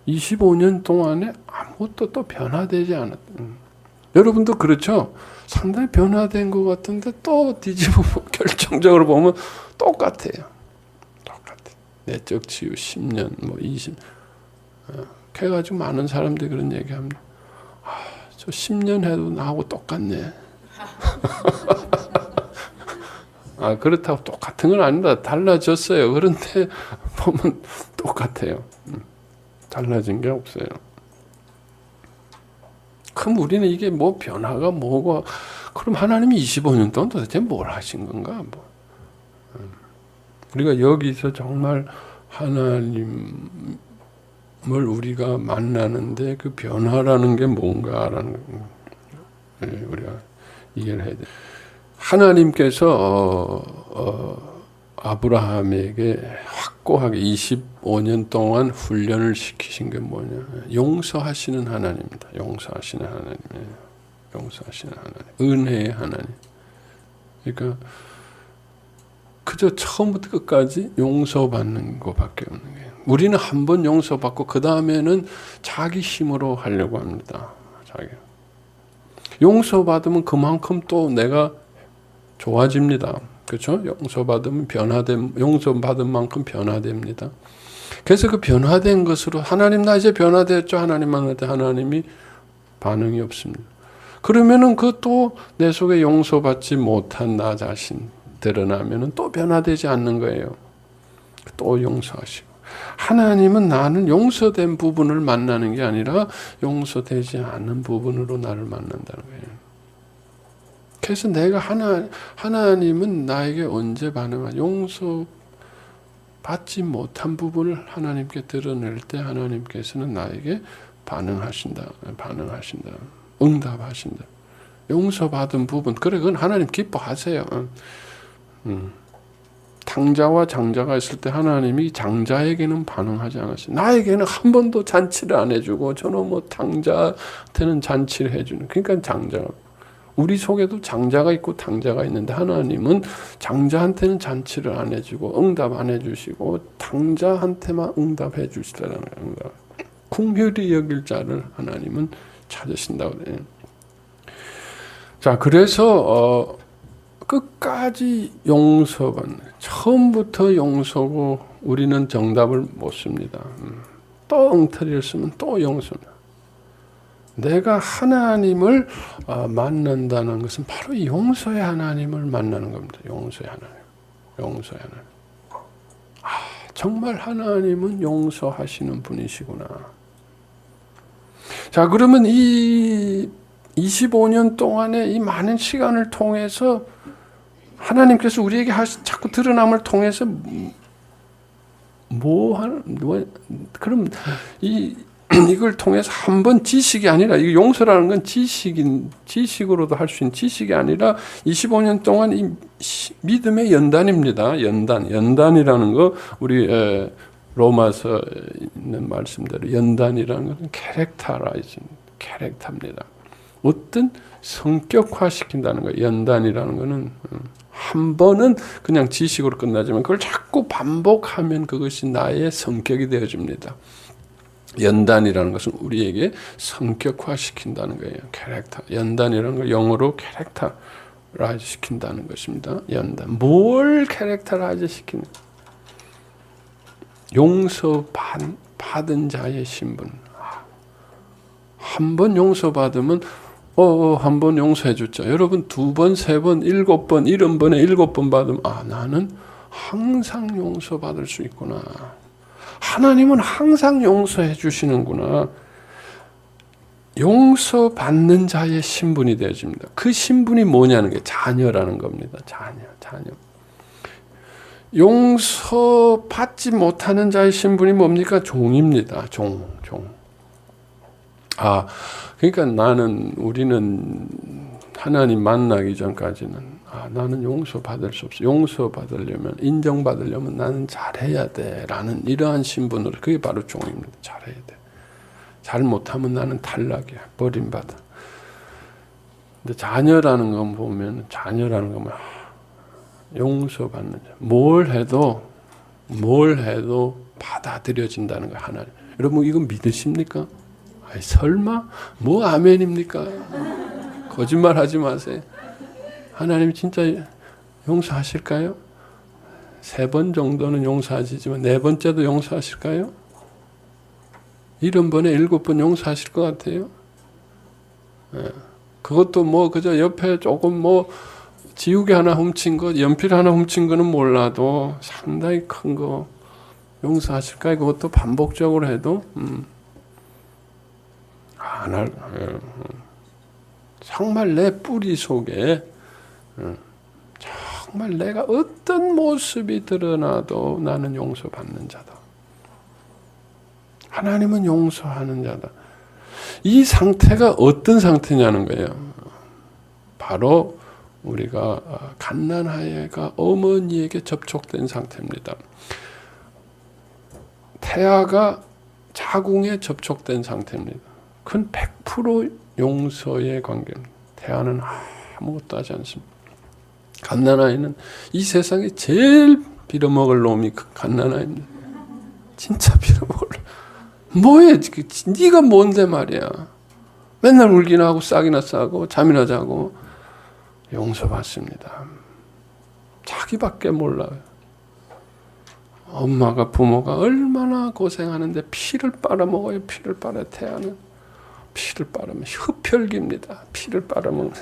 25년 동안에 아무것도 또 변화되지 않았다. 여러분도 그렇죠? 상당히 변화된 것 같은데 또 뒤집어 결정적으로 보면 똑같아요. 똑같아. 내적 치유 10년, 뭐 20. 그래가지고 많은 사람들이 그런 얘기합니다. 저 10년 해도 나하고 똑같네. 그렇다고 똑같은 건 아닙니다. 달라졌어요. 그런데 보면 똑같아요. 달라진 게 없어요. 그럼 우리는 이게 뭐 변화가 뭐고, 그럼 하나님이 25년 동안 도대체 뭘 하신 건가? 뭐. 우리가 여기서 정말 하나님을 우리가 만나는데 그 변화라는 게 뭔가라는 우리가 이해를 해야 돼. 하나님께서 아브라함에게 확고하게 25년 동안 훈련을 시키신 게 뭐냐? 용서하시는 하나님입니다. 용서하시는 하나님이에요. 용서하시는 하나님. 은혜의 하나님. 그러니까 그저 처음부터 끝까지 용서받는 것밖에 없는 거예요. 우리는 한 번 용서받고 그 다음에는 자기 힘으로 하려고 합니다. 자기. 용서받으면 그만큼 또 내가 좋아집니다. 그렇죠? 용서받으면 용서받은 만큼 변화됩니다. 그래서 그 변화된 것으로 하나님 나 이제 변화됐죠. 하나님한테 하나님이 반응이 없습니다. 그러면은 그 또 내 속에 용서받지 못한 나 자신 드러나면은 또 변화되지 않는 거예요. 또 용서하시고. 하나님은 나는 용서된 부분을 만나는 게 아니라 용서되지 않은 부분으로 나를 만난다는 거예요. 그래서 내가 하나님은 나에게 언제 반응하냐? 용서받지 못한 부분을 하나님께 드러낼 때 하나님께서는 나에게 반응하신다. 응답하신다. 용서받은 부분, 그래, 그건 하나님 기뻐하세요. 탕자와 장자가 있을 때 하나님이 장자에게는 반응하지 않았어요. 나에게는 한 번도 잔치를 안 해주고 저는 뭐 탕자한테는 잔치를 해주는. 그러니까 장자가. 우리 속에도 장자가 있고 탕자가 있는데 하나님은 장자한테는 잔치를 안 해주고 응답 안 해주시고 탕자한테만 응답해 주시더라는 거예요. 긍휼히 여길 자를 하나님은 찾으신다고 그래요. 자, 그래서 끝까지 용서받는, 처음부터 용서고 우리는 정답을 못 씁니다. 또 엉터리를 쓰면 또 용서입니다. 내가 하나님을 만난다는 것은 바로 용서의 하나님을 만나는 겁니다. 용서의 하나님. 용서의 하나님. 정말 하나님은 용서하시는 분이시구나. 자, 그러면 이 25년 동안의 이 많은 시간을 통해서 하나님께서 우리에게 자꾸 드러남을 통해서 그럼 이걸 통해서 한 번 지식이 아니라, 이 용서라는 건 지식으로도 할 수 있는 지식이 아니라 25년 동안 이 믿음의 연단입니다. 연단이라는 거, 우리 로마서 있는 말씀대로 연단이라는 것은 캐릭터입니다. 어떤 성격화시킨다는 거예요. 연단이라는 거는 한 번은 그냥 지식으로 끝나지만 그걸 자꾸 반복하면 그것이 나의 성격이 되어집니다. 연단이라는 것은 우리에게 성격화시킨다는 거예요. 캐릭터. 연단이라는 걸 영어로 캐릭터라이즈 시킨다는 것입니다. 연단. 뭘 캐릭터라이즈 시키는? 용서받은 자의 신분. 한 번 용서받으면 한 번 용서해 줬죠. 여러분 2번, 3번, 7번, 70번에 7번 받으면 나는 항상 용서받을 수 있구나. 하나님은 항상 용서해 주시는구나. 용서받는 자의 신분이 되어집니다. 그 신분이 뭐냐는 게 자녀라는 겁니다. 자녀. 용서받지 못하는 자의 신분이 뭡니까? 종입니다. 종. 그러니까 우리는 하나님 만나기 전까지는 나는 용서받을 수 없어. 용서받으려면, 인정받으려면 나는 잘해야 돼 라는 이러한 신분으로, 그게 바로 종입니다. 잘해야 돼. 잘못하면 나는 탈락이야. 버림받아. 근데 자녀라는 건 보면, 용서받는 자. 뭘 해도 받아들여진다는 거 하나님. 여러분 이거 믿으십니까? 설마? 뭐 아멘입니까? 거짓말 하지 마세요. 하나님이 진짜 용서하실까요? 3번 정도는 용서하시지만 4번째도 용서하실까요? 70번에 7번 용서하실 것 같아요? 그것도 그저 옆에 조금 지우개 하나 훔친 거, 연필 하나 훔친 거는 몰라도 상당히 큰 거, 용서하실까? 그것도 반복적으로 해도 안 할. 정말 내 뿌리 속에 정말 내가 어떤 모습이 드러나도 나는 용서받는 자다. 하나님은 용서하는 자다. 이 상태가 어떤 상태냐는 거예요. 바로 우리가 갓난아이가 어머니에게 접촉된 상태입니다. 태아가 자궁에 접촉된 상태입니다. 그건 100% 용서의 관계입니다. 태아는 아무것도 하지 않습니다. 갓난아이는 이 세상에 제일 빌어먹을 놈이 갓난아이입니다. 진짜 빌어먹을 놈. 뭐해? 네가 뭔데 말이야. 맨날 울기나 하고 싹이나 싸고 잠이나 자고. 용서받습니다. 자기밖에 몰라요. 엄마가 부모가 얼마나 고생하는데 피를 빨아먹어요. 피를 빨아요. 태아는 피를 빨아먹으면 흡혈귀입니다. 피를 빨아먹는.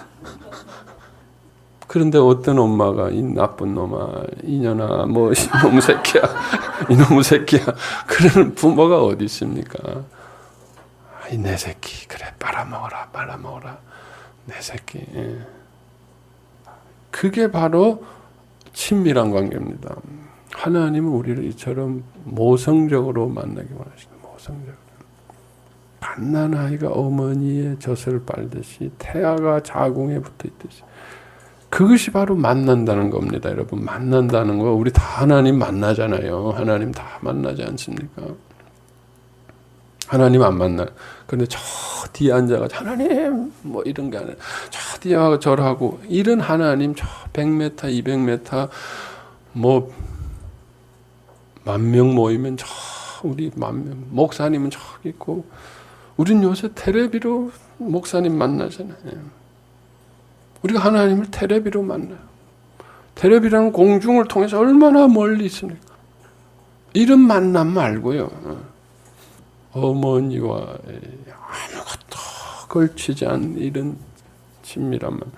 그런데 어떤 엄마가 이 나쁜 놈아, 이년아, 뭐 이놈의 새끼야, 이놈의 새끼야. 그러는 부모가 어디 있습니까? 이 내 새끼, 그래 빨아먹어라, 빨아먹어라, 내 새끼. 그게 바로 친밀한 관계입니다. 하나님은 우리를 이처럼 모성적으로 만나기 원하십니다. 모성적으로. 갓난아이가 어머니의 젖을 빨듯이 태아가 자궁에 붙어있듯이 그것이 바로 만난다는 겁니다. 여러분 만난다는 거 우리 다 하나님 만나잖아요. 하나님 다 만나지 않습니까? 하나님 안 만나. 그런데 저 뒤에 앉아가지고 하나님 뭐 이런 게 아니라 저 뒤에 하고 절하고 이런 하나님 저 100m 200m 뭐 10,000명 모이면 저 우리 10,000명 목사님은 저기 있고 우린 요새 텔레비로 목사님 만나잖아요. 우리가 하나님을 텔레비로 만나요. 텔레비라는 공중을 통해서 얼마나 멀리 있습니까? 이런 만남 말고요. 어머니와 아무것도 걸치지 않은 이런 친밀한 만남.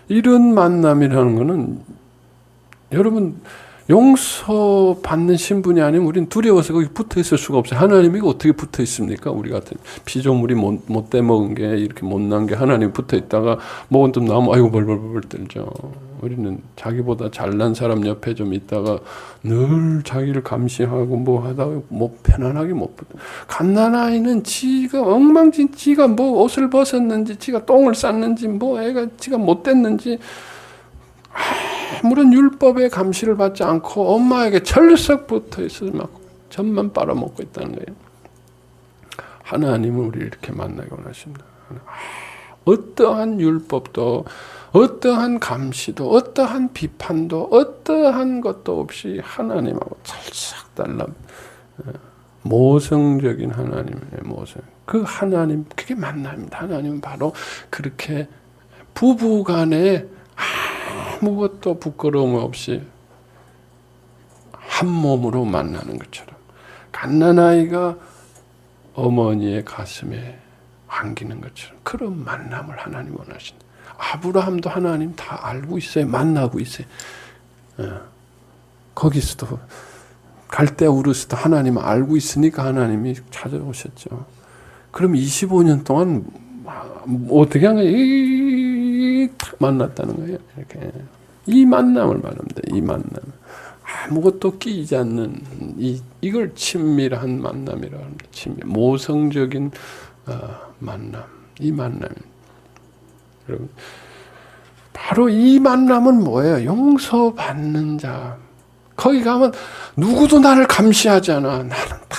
이런 만남이라는 것은 여러분 용서받는 신분이 아니면 우리는 두려워서 거기 붙어있을 수가 없어요. 하나님이 어떻게 붙어있습니까? 우리 같은 피조물이 못 떼먹은 게 이렇게 못난 게 하나님이 붙어있다가 먹은 좀 나오면 아이고 벌벌벌 떨죠. 우리는 자기보다 잘난 사람 옆에 좀 있다가 늘 자기를 감시하고 뭐 하다가 뭐 편안하게 못 붙어. 갓난아이는 지가 엉망진 지가 뭐 옷을 벗었는지 지가 똥을 쌌는지 뭐 애가 지가 못 됐는지 아무런 율법의 감시를 받지 않고 엄마에게 철썩 붙어 있어서 막 젖만 빨아먹고 있다는 거예요. 하나님은 우리를 이렇게 만나기 원하십니다. 어떠한 율법도 어떠한 감시도 어떠한 비판도 어떠한 것도 없이 하나님하고 찰싹 달라 모성적인 하나님의 모성. 그 하나님 그게 만남입니다. 하나님은 바로 그렇게 부부간에 아무것도 부끄러움 없이 한 몸으로 만나는 것처럼 갓난아이가 어머니의 가슴에 안기는 것처럼 그런 만남을 하나님 원하신다. 아브라함도 하나님 다 알고 있어요. 만나고 있어요. 거기서도 갈대아 우르스도 하나님 알고 있으니까 하나님이 찾아오셨죠. 그럼 25년 동안 어떻게 한 거예요? 만났다는 거예요. 이렇게 이 만남을 말합니다. 이 만남 아무것도 끼이지 않는 이걸 친밀한 만남이라고 합니다. 친밀 모성적인 만남 이 만남. 여러분 바로 이 만남은 뭐예요? 용서받는 자. 거기 가면 누구도 나를 감시하지 않아. 나는 다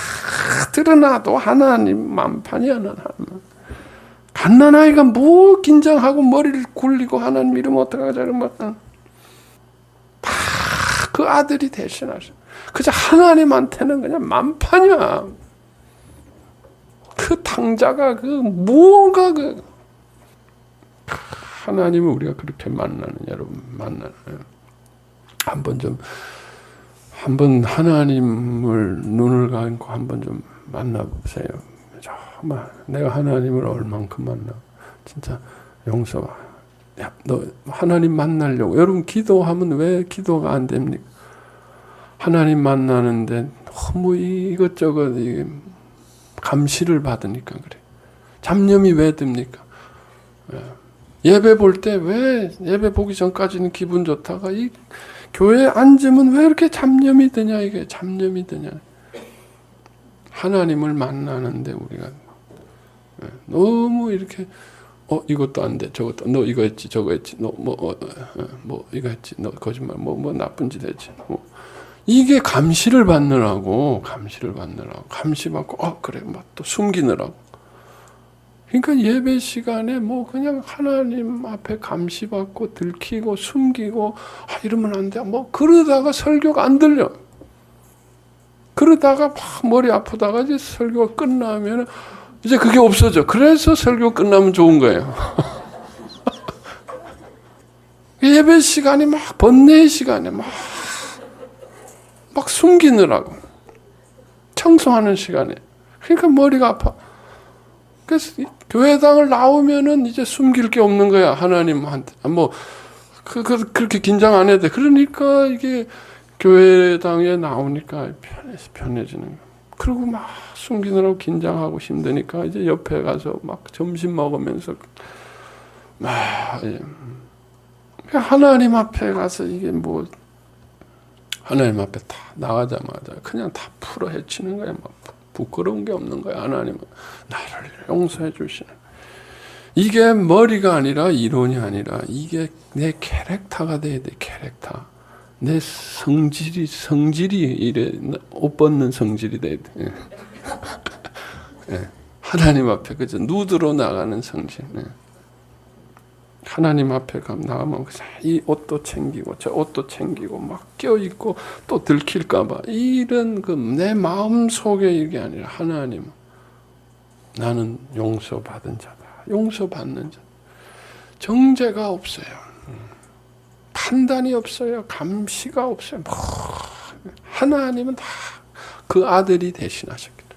드러나도 하나님 만판이야. 나는. 갓난아이가 뭐 긴장하고 머리를 굴리고 하나님 이러면 어떡하자 이러면 다 그 아들이 대신하셔. 그저 하나님한테는 그냥 만판이야. 그 당자가 그 무언가 그 하나님을 우리가 그렇게 만나는 여러분 만나는 한번 하나님을 눈을 감고 한번 좀 만나보세요. 정말 내가 하나님을 얼만큼 만나 진짜 용서. 야, 너 하나님 만나려고 여러분 기도하면 왜 기도가 안 됩니까? 하나님 만나는데 너무 이것저것 감시를 받으니까 그래. 잡념이 왜 듭니까? 예배 볼 때 왜 예배 보기 전까지는 기분 좋다가 이 교회에 앉으면 왜 이렇게 잡념이 드냐, 이게 잡념이 드냐. 하나님을 만나는데 우리가 너무 이렇게 이것도 안 돼, 저것도, 너 이거 했지, 저거 했지, 너 뭐 이거 했지, 너 거짓말, 뭐 나쁜 짓 했지, 뭐 이게 감시를 받느라고 감시받고 그래 막 또 숨기느라고. 그러니까 예배 시간에 뭐 그냥 하나님 앞에 감시받고 들키고 숨기고 이러면 안 돼. 뭐 그러다가 설교가 안 들려. 그러다가 막 머리 아프다가 이제 설교가 끝나면 이제 그게 없어져. 그래서 설교 끝나면 좋은 거예요. 예배 시간이 막 번뇌의 시간에 막 숨기느라고 청소하는 시간에. 그러니까 머리가 아파. 그래서 교회당을 나오면은 이제 숨길 게 없는 거야, 하나님한테. 뭐 그렇게 긴장 안 해도 돼. 그러니까 이게 교회당에 나오니까 편해지는 거야. 그리고 막 숨기느라고 긴장하고 힘드니까 이제 옆에 가서 막 점심 먹으면서 하나님 앞에 가서 이게 뭐 하나님 앞에 다 나가자마자 그냥 다 풀어 헤치는 거야. 막 부끄러운 게 없는 거야. 하나님은 나를 용서해 주시는. 이게 머리가 아니라 이론이 아니라 이게 내 캐릭터가 돼야 돼. 캐릭터. 내 성질이 이래 옷 벗는 성질이 돼야 돼. 예. 하나님 앞에 그저 누드로 나가는 성질. 예. 하나님 앞에 나가면 이 옷도 챙기고 저 옷도 챙기고 막 껴있고 또 들킬까봐 이런 내 마음 속에 이게 아니라 하나님, 나는 용서받은 자다. 용서받는 자. 정죄가 없어요. 판단이 없어요. 감시가 없어요. 하나님은 다 그 아들이 대신하셨기 때문에.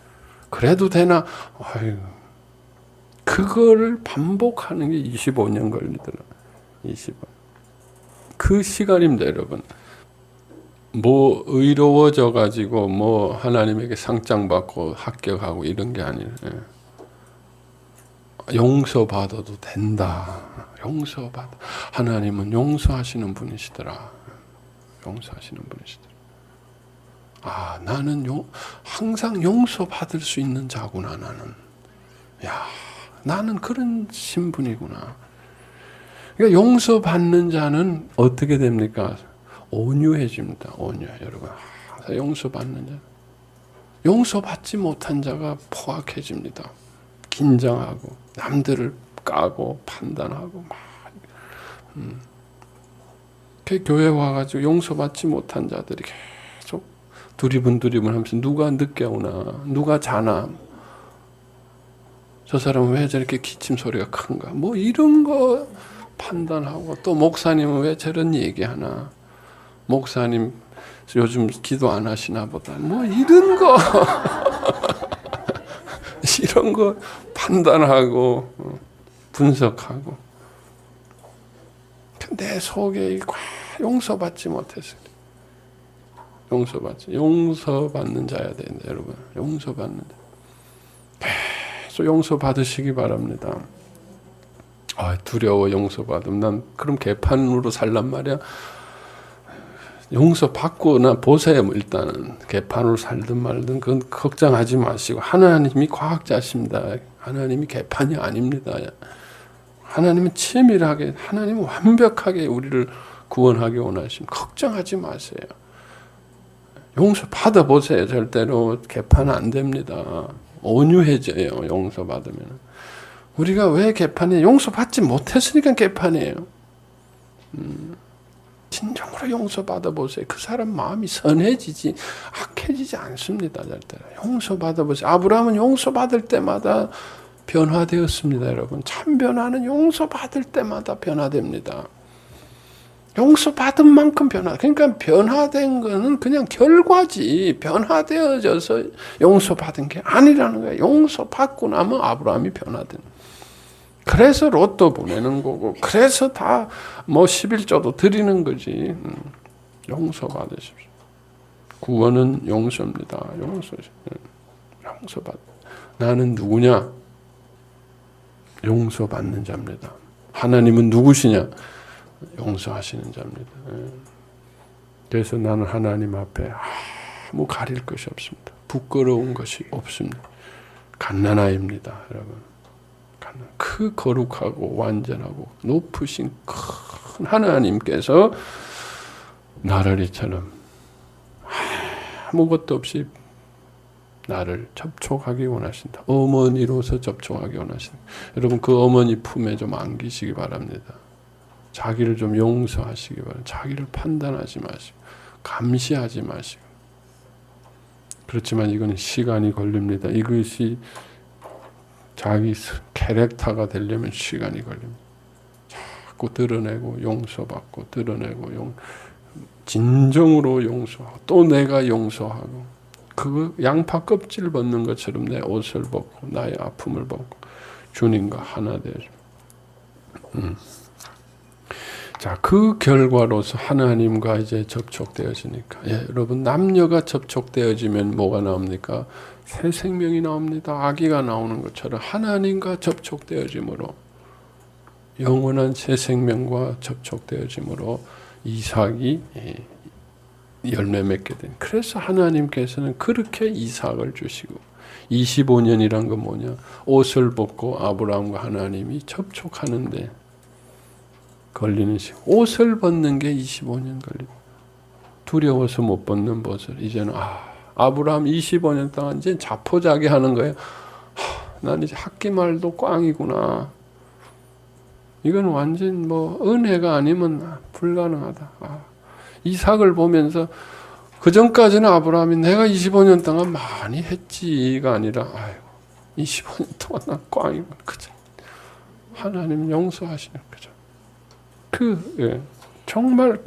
그래도 되나? 그거를 반복하는 게 25년 걸리더라고요. 20년. 그 시간입니다, 여러분. 뭐 의로워져 가지고 뭐 하나님에게 상장 받고 합격하고 이런 게 아니에요. 용서받아도 된다. 용서받아. 하나님은 용서하시는 분이시더라. 용서하시는 분이시더라. 나는 항상 용서받을 수 있는 자구나, 나는. 나는 그런 신분이구나. 그러니까 용서받는 자는 어떻게 됩니까? 온유해집니다. 온유. 여러분, 용서받는 자. 용서받지 못한 자가 포악해집니다. 긴장하고 남들을 까고 판단하고 교회 와가지고 용서받지 못한 자들이 계속 두리분 하면서 누가 늦게 오나, 누가 자나, 저 사람은 왜 저렇게 기침 소리가 큰가, 뭐 이런 거 판단하고, 또 목사님은 왜 저런 얘기하나, 목사님 요즘 기도 안 하시나 보다, 뭐 이런 거 이런 거 판단하고 분석하고, 내 속에 용서받지 못했어요. 용서받는 자야 된다, 여러분. 용서받는 자. 계속 용서받으시기 바랍니다. 두려워, 용서받으면. 난 그럼 개판으로 살란 말이야. 용서받고 나 보세요. 일단은 개판으로 살든 말든 그건 걱정하지 마시고, 하나님이 과학자십니다. 하나님이 개판이 아닙니다. 하나님은 치밀하게, 하나님은 완벽하게 우리를 구원하기 원하시면 걱정하지 마세요. 용서 받아보세요. 절대로 개판 안 됩니다. 온유해져요. 용서 받으면. 우리가 왜 개판이에요? 용서 받지 못했으니까 개판이에요. 진정으로 용서 받아보세요. 그 사람 마음이 선해지지 악해지지 않습니다. 절대로. 용서 받아보세요. 아브라함은 용서 받을 때마다 변화되었습니다. 여러분, 참 변화는 용서 받을 때마다 변화됩니다. 용서받은 만큼 그러니까 변화된 거는 그냥 결과지, 변화되어져서 용서받은 게 아니라는 거예요. 용서받고 나면 아브라함이 변화된. 그래서 로또 보내는 거고, 그래서 다 뭐 11조도 드리는 거지. 용서받으십시오. 구원은 용서입니다. 용서받. 나는 누구냐? 용서받는 자입니다. 하나님은 누구시냐? 용서하시는 자입니다. 그래서 나는 하나님 앞에 아무 가릴 것이 없습니다. 부끄러운 것이 없습니다. 갓난아입니다, 여러분. 그 거룩하고 완전하고 높으신 큰 하나님께서 나를 이처럼 아무것도 없이 나를 접촉하기 원하신다. 어머니로서 접촉하기 원하신다. 여러분 그 어머니 품에 좀 안기시기 바랍니다. 자기를 좀 용서하시기 바랍니다. 자기를 판단하지 마시고 감시하지 마시고. 그렇지만 이건 시간이 걸립니다. 이것이 자기 캐릭터가 되려면 시간이 걸립니다. 자꾸 드러내고 용서받고 드러내고 진정으로 용서하고 또 내가 용서하고 그 양파 껍질 벗는 것처럼 내 옷을 벗고 나의 아픔을 벗고 주님과 하나 되죠. 자, 그 결과로서 하나님과 이제 접촉되어지니까 여러분 남녀가 접촉되어지면 뭐가 나옵니까? 새 생명이 나옵니다. 아기가 나오는 것처럼 하나님과 접촉되어짐으로 영원한 새 생명과 접촉되어짐으로 이삭이 열매 맺게 된. 그래서 하나님께서는 그렇게 이삭을 주시고 25년이란 건 뭐냐? 옷을 벗고 아브라함과 하나님이 접촉하는데 걸리는 시간. 옷을 벗는 게 25년 걸립니다. 두려워서 못 벗는 벗을 이제는 아브라함 25년 동안 이제 자포자기 하는 거예요. 난 이제 학기말도 꽝이구나. 이건 완전 은혜가 아니면 불가능하다. 이삭을 보면서 그 전까지는 아브라함이 내가 25년 동안 많이 했지가 아니라 25년 동안 난 꽝이구나. 그죠? 하나님 용서하시는 거죠. 정말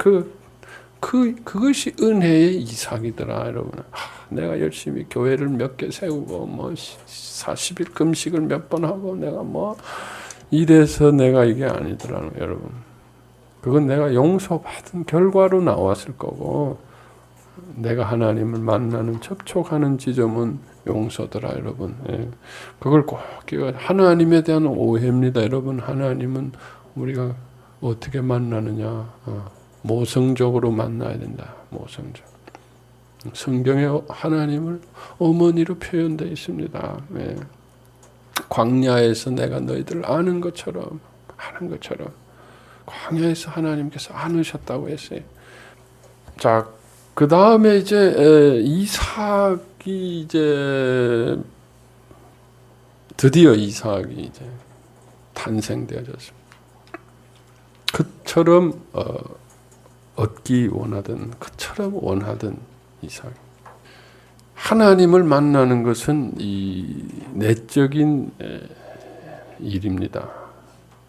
그것이 은혜의 이삭이더라, 여러분. 내가 열심히 교회를 몇 개 세우고 40일 금식을 몇 번 하고 내가 이래서 내가 이게 아니더라, 여러분. 그건 내가 용서받은 결과로 나왔을 거고 내가 하나님을 만나는 접촉하는 지점은 용서더라, 여러분. 그걸 꼭 하나님에 대한 오해입니다, 여러분. 하나님은 우리가 어떻게 만나느냐? 모성적으로 만나야 된다. 모성적. 성경에 하나님을 어머니로 표현되어 있습니다. 광야에서 내가 너희들을 아는 것처럼 광야에서 하나님께서 안으셨다고 했어요. 자, 그 다음에 이제 이삭이 이제 드디어 이삭이 이제 탄생되어졌습니다. 그처럼 얻기 원하던 그처럼 원하던 이삭. 하나님을 만나는 것은 이 내적인 일입니다.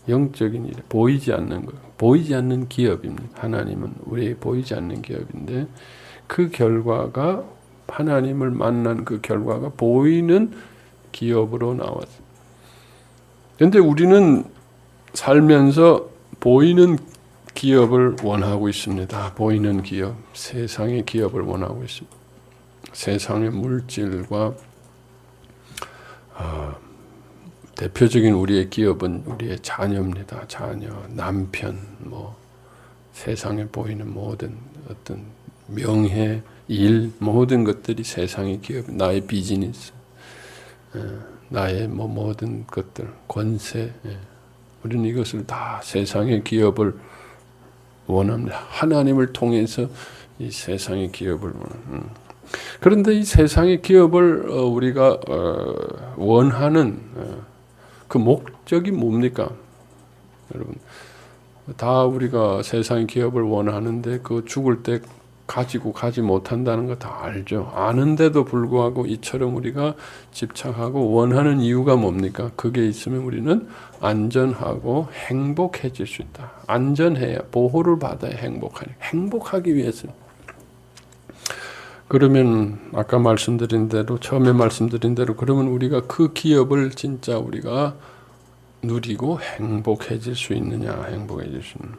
영적인 일, 보이지 않는 것, 보이지 않는 기업입니다. 하나님은 우리의 보이지 않는 기업인데 그 결과가 하나님을 만난 그 결과가 보이는 기업으로 나왔어요. 그런데 우리는 살면서 보이는 기업을 원하고 있습니다. 보이는 기업, 세상의 기업을 원하고 있습니다. 세상의 물질과 대표적인 우리의 기업은 우리의 자녀입니다. 자녀, 남편, 세상에 보이는 모든 어떤 명예, 일, 모든 것들이 세상의 기업, 나의 비즈니스, 나의 모든 것들, 권세. 우리는 이것을 다 세상의 기업을 원합니다. 하나님을 통해서 이 세상의 기업을 원합니다. 그런데 이 세상의 기업을 우리가 원하는 그 목적이 뭡니까? 여러분, 다 우리가 세상의 기업을 원하는데 그 죽을 때 가지고 가지 못한다는 거 다 알죠. 아는데도 불구하고 이처럼 우리가 집착하고 원하는 이유가 뭡니까? 그게 있으면 우리는 안전하고 행복해질 수 있다. 안전해야, 보호를 받아야 행복하니. 행복하기 위해서는. 그러면 아까 말씀드린 대로, 처음에 말씀드린 대로, 그러면 우리가 그 기업을 진짜 우리가 누리고 행복해질 수 있느냐? 행복해질 수 있는.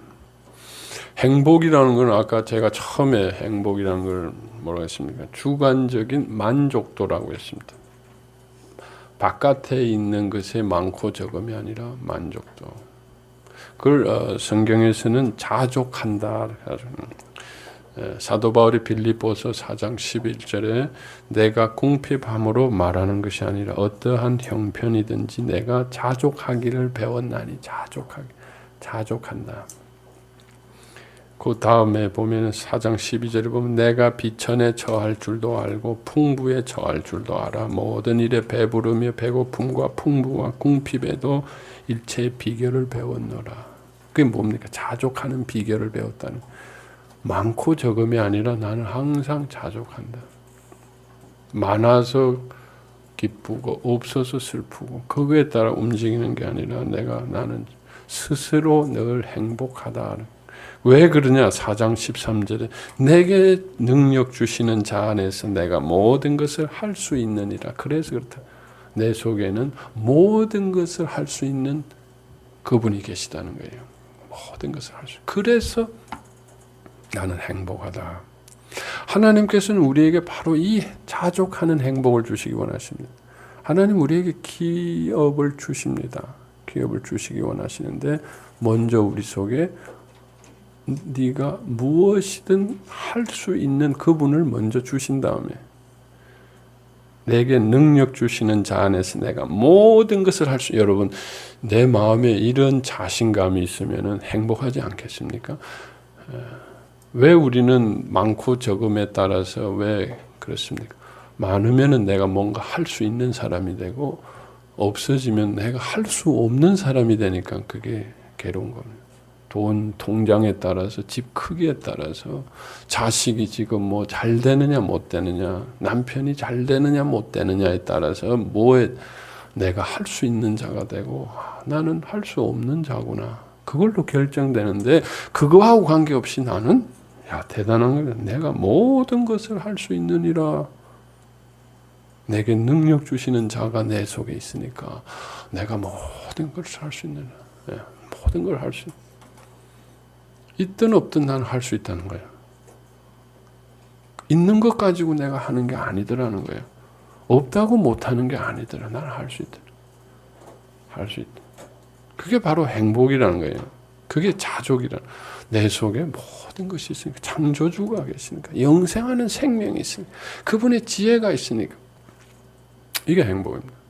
행복이라는 건 아까 제가 처음에 행복이라는 걸 뭐라고 했습니까? 주관적인 만족도라고 했습니다. 바깥에 있는 것에 많고 적음이 아니라 만족도. 그걸 성경에서는 자족한다. 사도 바울이 빌립보서 4장 11절에 내가 궁핍함으로 말하는 것이 아니라 어떠한 형편이든지 내가 자족하기를 배웠나니 자족한다. 그 다음에 보면 4장 12절에 보면 내가 비천에 처할 줄도 알고 풍부에 처할 줄도 알아 모든 일에 배부르며 배고픔과 풍부와 궁핍에도 일체의 비결을 배웠노라. 그게 뭡니까? 자족하는 비결을 배웠다는 거예요. 많고 적음이 아니라 나는 항상 자족한다. 많아서 기쁘고 없어서 슬프고 거기에 따라 움직이는 게 아니라 나는 스스로 늘 행복하다. 왜 그러냐? 4장 13절에 내게 능력 주시는 자 안에서 내가 모든 것을 할 수 있느니라. 그래서 그렇다. 내 속에는 모든 것을 할 수 있는 그분이 계시다는 거예요. 모든 것을 할 수. 그래서 나는 행복하다. 하나님께서는 우리에게 바로 이 자족하는 행복을 주시기 원하십니다. 하나님 우리에게 기업을 주십니다. 기업을 주시기 원하시는데 먼저 우리 속에 네가 무엇이든 할 수 있는 그분을 먼저 주신 다음에 내게 능력 주시는 자 안에서 내가 모든 것을 할 수. 여러분 내 마음에 이런 자신감이 있으면 행복하지 않겠습니까? 왜 우리는 많고 적음에 따라서 왜 그렇습니까? 많으면 내가 뭔가 할 수 있는 사람이 되고 없어지면 내가 할 수 없는 사람이 되니까 그게 괴로운 겁니다. 돈 통장에 따라서 집 크기에 따라서 자식이 지금 뭐 잘 되느냐 못 되느냐 남편이 잘 되느냐 못 되느냐에 따라서 뭐에 내가 할 수 있는 자가 되고 나는 할 수 없는 자구나 그걸로 결정되는데 그거하고 관계없이 나는 대단한 거야. 내가 모든 것을 할 수 있느니라. 내게 능력 주시는 자가 내 속에 있으니까 내가 모든 것을 할 수 있느니라. 모든 걸 할 수 있든 없든 나는 할 수 있다는 거예요. 있는 것 가지고 내가 하는 게 아니더라는 거예요. 없다고 못하는 게 아니더라. 나는 할 수 있다. 할 수 있다. 그게 바로 행복이라는 거예요. 그게 자족이라는 내 속에 모든 것이 있으니까 창조주가 계시니까 영생하는 생명이 있으니까 그분의 지혜가 있으니까 이게 행복입니다.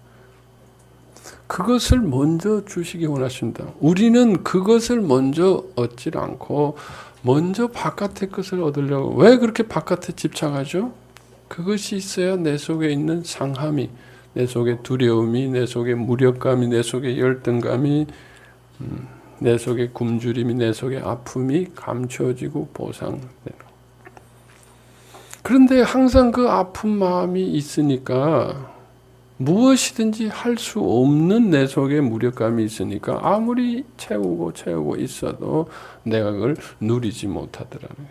그것을 먼저 주시기 원하십니다. 우리는 그것을 먼저 얻지 않고 먼저 바깥의 것을 얻으려고 왜 그렇게 바깥에 집착하죠? 그것이 있어야 내 속에 있는 상함이 내 속에 두려움이 내 속에 무력감이 내 속에 열등감이 내 속에 굶주림이 내 속에 아픔이 감춰지고 보상되는. 그런데 항상 그 아픈 마음이 있으니까 무엇이든지 할 수 없는 내 속에 무력감이 있으니까 아무리 채우고 있어도 내가 그걸 누리지 못하더라는 거예요.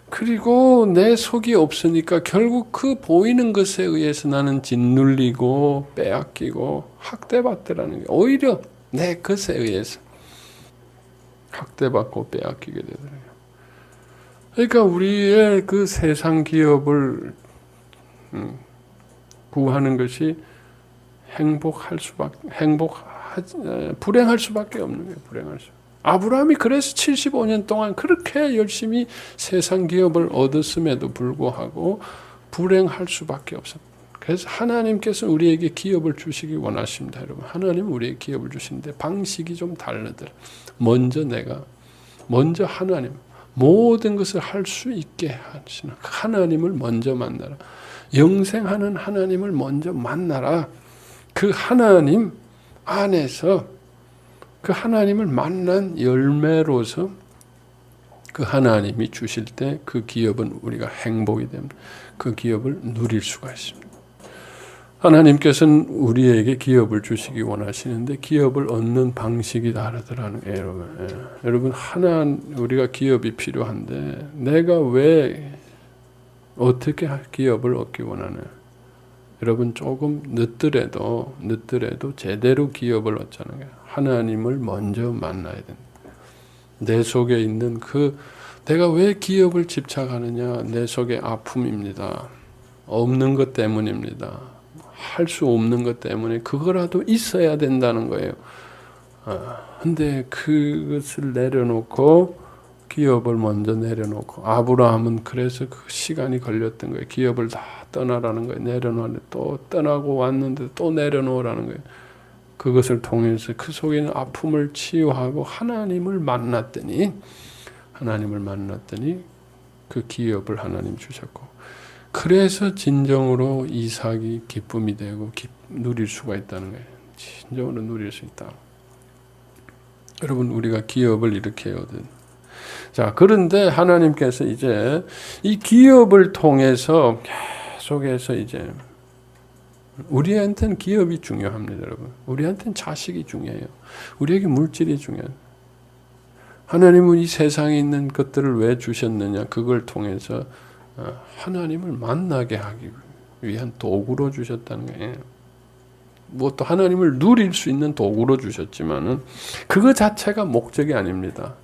그리고 내 속이 없으니까 결국 그 보이는 것에 의해서 나는 짓눌리고 빼앗기고 학대받더라는 거예요. 오히려 내 것에 의해서 학대받고 빼앗기게 되더라고요. 그러니까 우리의 그 세상 기업을 구하는 것이 불행할 수밖에 없는 거예요. 불행할 수. 아브라함이 그래서 75년 동안 그렇게 열심히 세상 기업을 얻었음에도 불구하고 불행할 수밖에 없었다. 그래서 하나님께서 우리에게 기업을 주시기 원하십니다. 여러분, 하나님은 우리에게 기업을 주시는데 방식이 좀 다르더라. 먼저 하나님, 모든 것을 할 수 있게 하시는 하나님을 먼저 만나라. 영생하는 하나님을 먼저 만나라. 그 하나님 안에서 그 하나님을 만난 열매로서 그 하나님이 주실 때 그 기업은 우리가 행복이 됩니다. 그 기업을 누릴 수가 있습니다. 하나님께서는 우리에게 기업을 주시기 원하시는데 기업을 얻는 방식이 다르더라는 거예요, 여러분. 우리가 기업이 필요한데 내가 왜 어떻게 기업을 얻기 원하나요? 여러분 조금 늦더라도 제대로 기업을 얻자는 거예요. 하나님을 먼저 만나야 된다. 내 속에 있는 그 내가 왜 기업을 집착하느냐? 내 속에 아픔입니다. 없는 것 때문입니다. 할 수 없는 것 때문에 그거라도 있어야 된다는 거예요. 근데 그것을 내려놓고 기업을 먼저 내려놓고 아브라함은 그래서 그 시간이 걸렸던 거예요. 기업을 다 떠나라는 거예요. 내려놓는데 또 떠나고 왔는데 또 내려놓으라는 거예요. 그것을 통해서 그 속에 있는 아픔을 치유하고 하나님을 만났더니 그 기업을 하나님 주셨고 그래서 진정으로 이삭이 기쁨이 되고 누릴 수가 있다는 거예요. 진정으로 누릴 수 있다. 여러분 우리가 기업을 이렇게 얻은 자 그런데 하나님께서 이제 이 기업을 통해서 계속해서 이제 우리한테는 기업이 중요합니다, 여러분. 우리한테는 자식이 중요해요. 우리에게 물질이 중요해요. 하나님은 이 세상에 있는 것들을 왜 주셨느냐? 그걸 통해서 하나님을 만나게 하기 위한 도구로 주셨다는 거예요. 뭐 또 하나님을 누릴 수 있는 도구로 주셨지만은 그거 자체가 목적이 아닙니다.